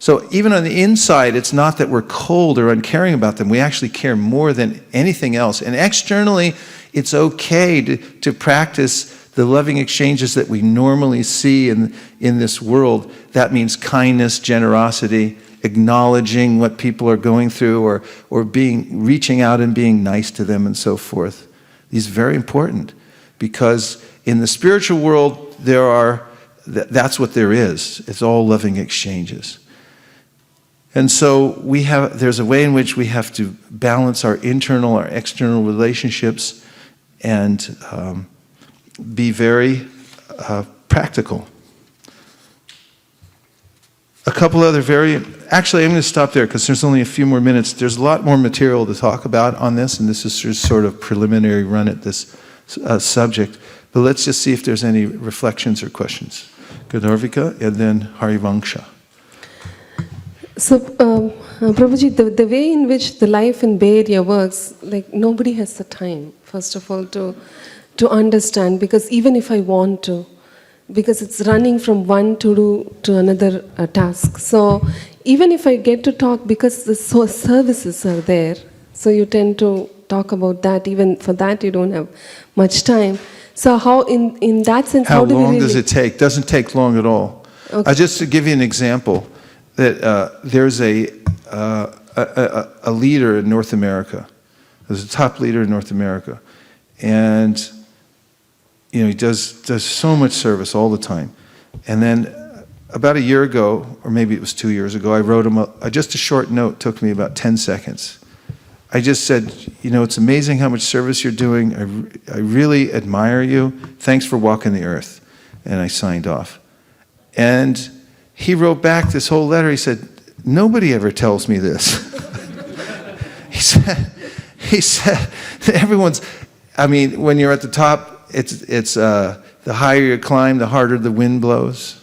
So even on the inside, it's not that we're cold or uncaring about them. We actually care more than anything else. And externally, it's okay to practice the loving exchanges that we normally see in this world. That means kindness, generosity, acknowledging what people are going through, or reaching out and being nice to them and so forth. These are very important, because in the spiritual world, that's what there is. It's all loving exchanges. And so there's a way in which we have to balance our internal, our external relationships and be very practical. A couple other actually I'm going to stop there because there's only a few more minutes. There's a lot more material to talk about on this, and this is just sort of preliminary run at this subject. But let's just see if there's any reflections or questions. Gadharvika and then Harivangsha. So, Prabhuji, the way in which the life in Bay Area works, like nobody has the time, first of all, to understand, because even if I want to, because it's running from one to another task. So, even if I get to talk, because the services are there, So you tend to talk about that. Even for that, you don't have much time. So how, in that sense, How how do we long really... does it take? Doesn't take long at all. Okay. Just to give you an example, that there's a leader in North America. There's a top leader in North America, and he does so much service all the time. And then about a year ago, or maybe it was 2 years ago, I wrote him just a short note. Took me about 10 seconds. I just said, it's amazing how much service you're doing. I really admire you. Thanks for walking the earth. And I signed off. And he wrote back this whole letter. He said, nobody ever tells me this. He said, everyone's, when you're at the top, it's the higher you climb, the harder the wind blows,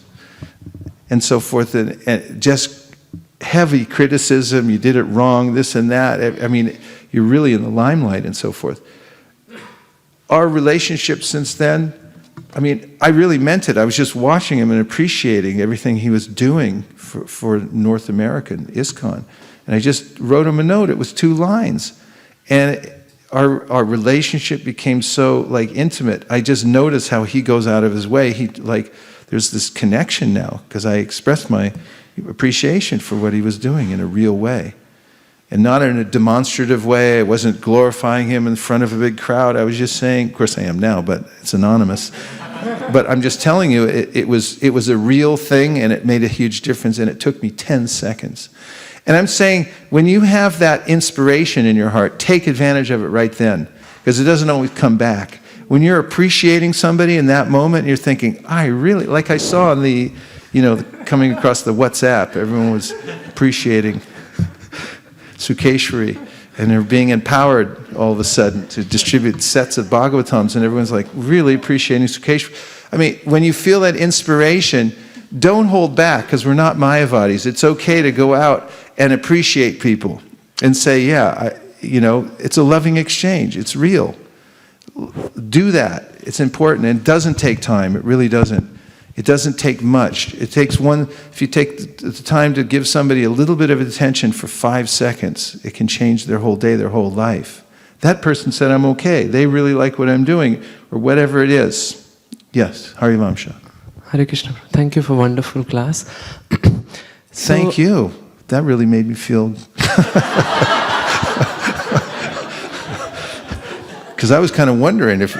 and so forth. And just heavy criticism, you did it wrong, this and that. You're really in the limelight and so forth. Our relationship since then, I really meant it. I was just watching him and appreciating everything he was doing for North American ISKCON. And I just wrote him a note. It was 2 lines. And our relationship became so intimate. I just noticed how he goes out of his way. There's this connection now, because I expressed my appreciation for what he was doing in a real way. And not in a demonstrative way. I wasn't glorifying him in front of a big crowd. I was just saying, of course I am now, but it's anonymous. But I'm just telling you, it was a real thing, and it made a huge difference, and it took me 10 seconds. And I'm saying, when you have that inspiration in your heart, take advantage of it right then, because it doesn't always come back. When you're appreciating somebody in that moment, you're thinking, I really, like I saw in the, coming across the WhatsApp, everyone was appreciating Sukeshwari, and they're being empowered all of a sudden to distribute sets of Bhagavatams, and everyone's really appreciating Sukeshwari. When you feel that inspiration, don't hold back, because we're not Mayavadis. It's okay to go out and appreciate people and say, it's a loving exchange. It's real. Do that. It's important, and it doesn't take time. It really doesn't. It doesn't take much. It takes if you take the time to give somebody a little bit of attention for 5 seconds, it can change their whole day, their whole life. That person said, I'm okay. They really like what I'm doing, or whatever it is. Yes, Hari Vamsha. Hare Krishna. Thank you for wonderful class. Thank you. That really made me feel... Because I was kind of wondering if...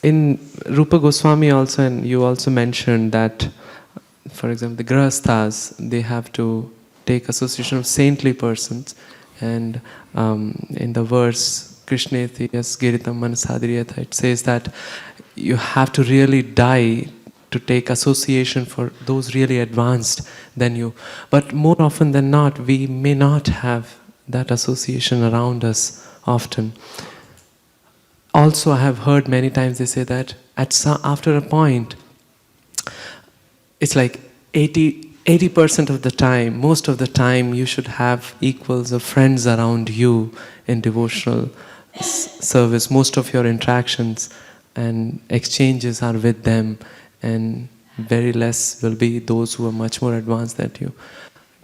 In Rupa Goswami also, and you also mentioned that, for example, the Grahasthas, they have to take association of saintly persons, and in the verse, Krishneti yas giritam manasadriyatha, it says that you have to really die to take association for those really advanced than you. But more often than not, we may not have that association around us often. Also, I have heard many times they say that after a point, it's like 80% of the time, most of the time, you should have equals of friends around you in devotional service. Most of your interactions and exchanges are with them, and very less will be those who are much more advanced than you.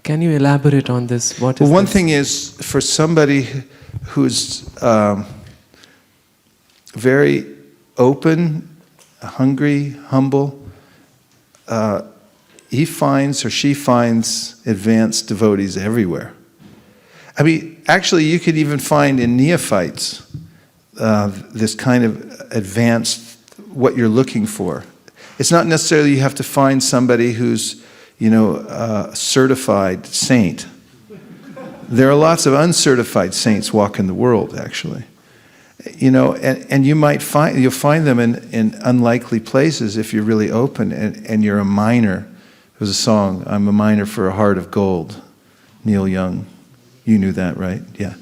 Can you elaborate on this? What is one this? thing is, for somebody who's very open, hungry, humble, he finds or she finds advanced devotees everywhere. Actually, you could even find in neophytes this kind of advanced, what you're looking for. It's not necessarily you have to find somebody who's, a certified saint. There are lots of uncertified saints walking the world, actually. And you'll find them in unlikely places if you're really open and you're a miner. There was a song, I'm a miner for a heart of gold. Neil Young. You knew that, right? Yeah.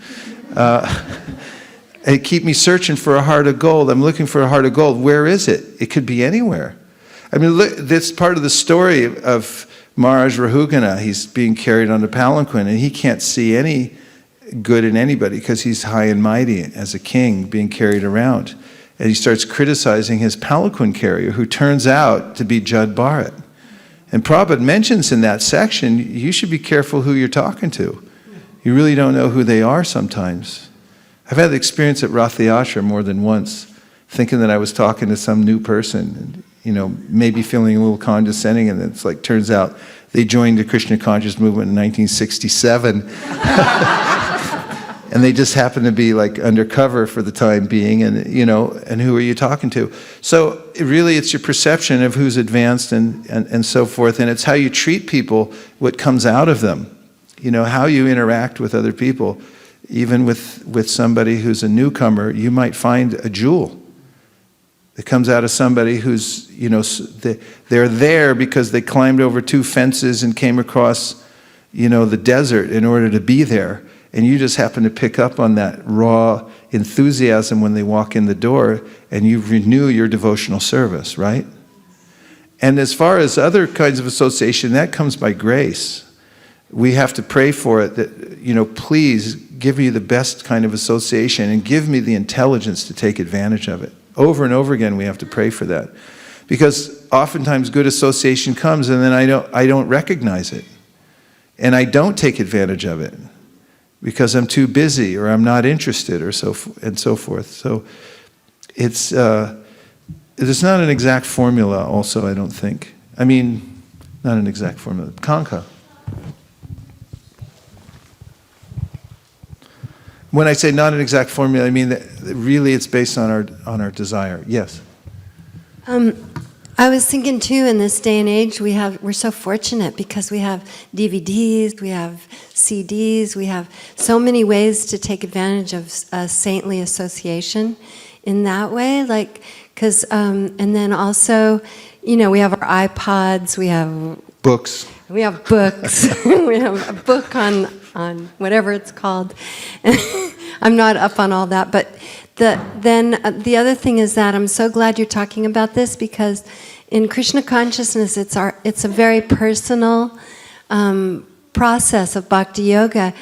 They keep me searching for a heart of gold. I'm looking for a heart of gold. Where is it? It could be anywhere. Look, that's part of the story of Maharaj Rahugana. He's being carried on a palanquin, and he can't see any good in anybody because he's high and mighty as a king being carried around. And he starts criticizing his palanquin carrier, who turns out to be Jud Bharat. And Prabhupada mentions in that section, you should be careful who you're talking to. You really don't know who they are sometimes. I've had the experience at Rath Yatra more than once, thinking that I was talking to some new person, and, maybe feeling a little condescending, and it's like, turns out they joined the Krishna conscious movement in 1967. And they just happen to be like undercover for the time being, and and who are you talking to? So it's your perception of who's advanced and so forth, and it's how you treat people, what comes out of them. How you interact with other people. Even with somebody who's a newcomer, you might find a jewel that comes out of somebody who's, they're there because they climbed over 2 fences and came across, the desert in order to be there. And you just happen to pick up on that raw enthusiasm when they walk in the door, and you renew your devotional service, right? And as far as other kinds of association, that comes by grace. We have to pray for it that, please give me the best kind of association and give me the intelligence to take advantage of it. Over and over again, we have to pray for that. Because oftentimes good association comes and then I don't recognize it. And I don't take advantage of it because I'm too busy or I'm not interested or so forth. So it's there's not an exact formula also, I don't think. Not an exact formula. Kanka. When I say not an exact formula, I mean that really it's based on our desire. Yes. I was thinking too, in this day and age, we're so fortunate because we have DVDs, we have CDs, we have so many ways to take advantage of saintly association in that way. And then also, we have our iPods, we have books. We have books. We have a book on whatever it's called. I'm not up on all that, but the other thing is that I'm so glad you're talking about this, because in Krishna consciousness, it's a very personal process of bhakti yoga,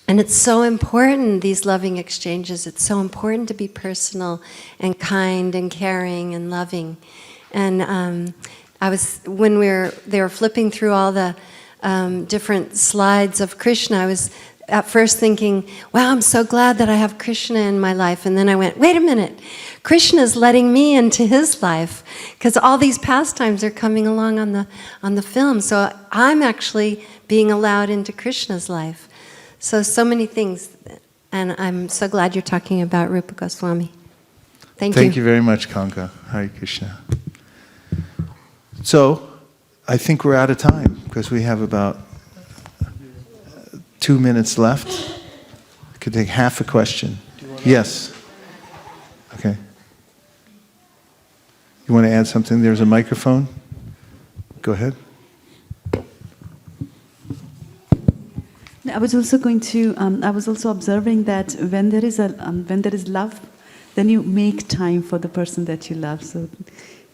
and it's so important, these loving exchanges. It's so important to be personal and kind and caring and loving. And when they were flipping through all the different slides of Krishna, I was at first thinking, wow, I'm so glad that I have Krishna in my life. And then I went, wait a minute, Krishna's letting me into his life, because all these pastimes are coming along on the film. So I'm actually being allowed into Krishna's life. So many things. And I'm so glad you're talking about Rupa Goswami. Thank you. Thank you very much, Kanka. Hare Krishna. So, I think we're out of time because we have about 2 minutes left. I could take half a question. Yes. Okay. You want to add something? There's a microphone. Go ahead. I was also observing that when there is love, then you make time for the person that you love. So,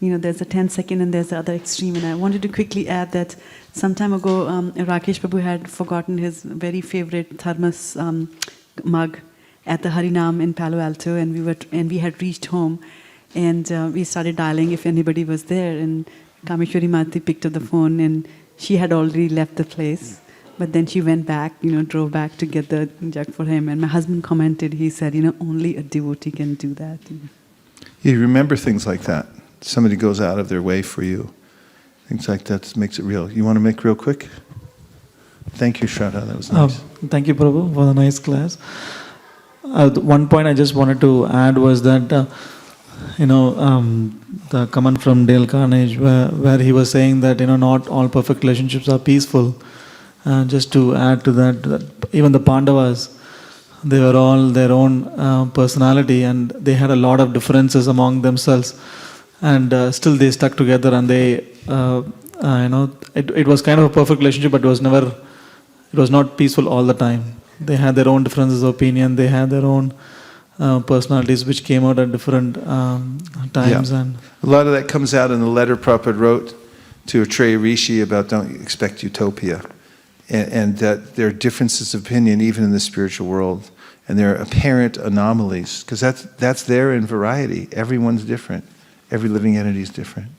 there's a 10-second and there's the other extreme. And I wanted to quickly add that some time ago, Rakesh Prabhu had forgotten his very favorite thermos mug at the Harinam in Palo Alto, and we had reached home, and we started dialing if anybody was there. And Kameshwari Mati picked up the phone, and she had already left the place. But then she went back, drove back to get the jug for him. And my husband commented, he said, only a devotee can do that. You remember things like that. Somebody goes out of their way for you. Things like that makes it real. You want to make real quick? Thank you, Shraddha. That was nice. Thank you, Prabhu, for the nice class. One point I just wanted to add was that, the comment from Dale Carnegie, where he was saying that, not all perfect relationships are peaceful. Just to add to that, even the Pandavas, they were all their own personality, and they had a lot of differences among themselves. And still they stuck together, and they, it was kind of a perfect relationship, but it was not peaceful all the time. They had their own differences of opinion, they had their own personalities which came out at different times. Yeah. And a lot of that comes out in the letter Prabhupada wrote to Atreya Rishi about don't expect utopia. And that there are differences of opinion even in the spiritual world. And there are apparent anomalies, because that's there in variety. Everyone's different. Every living entity is different.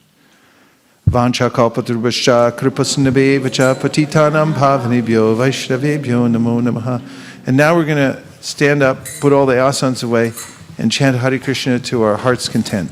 Vancha kalpatarubhascha kripasnabhevacha patitanam bhavanebhyo vaishnavebhyo namo namaha. And now we're going to stand up, put all the asanas away, and chant Hare Krishna to our heart's content.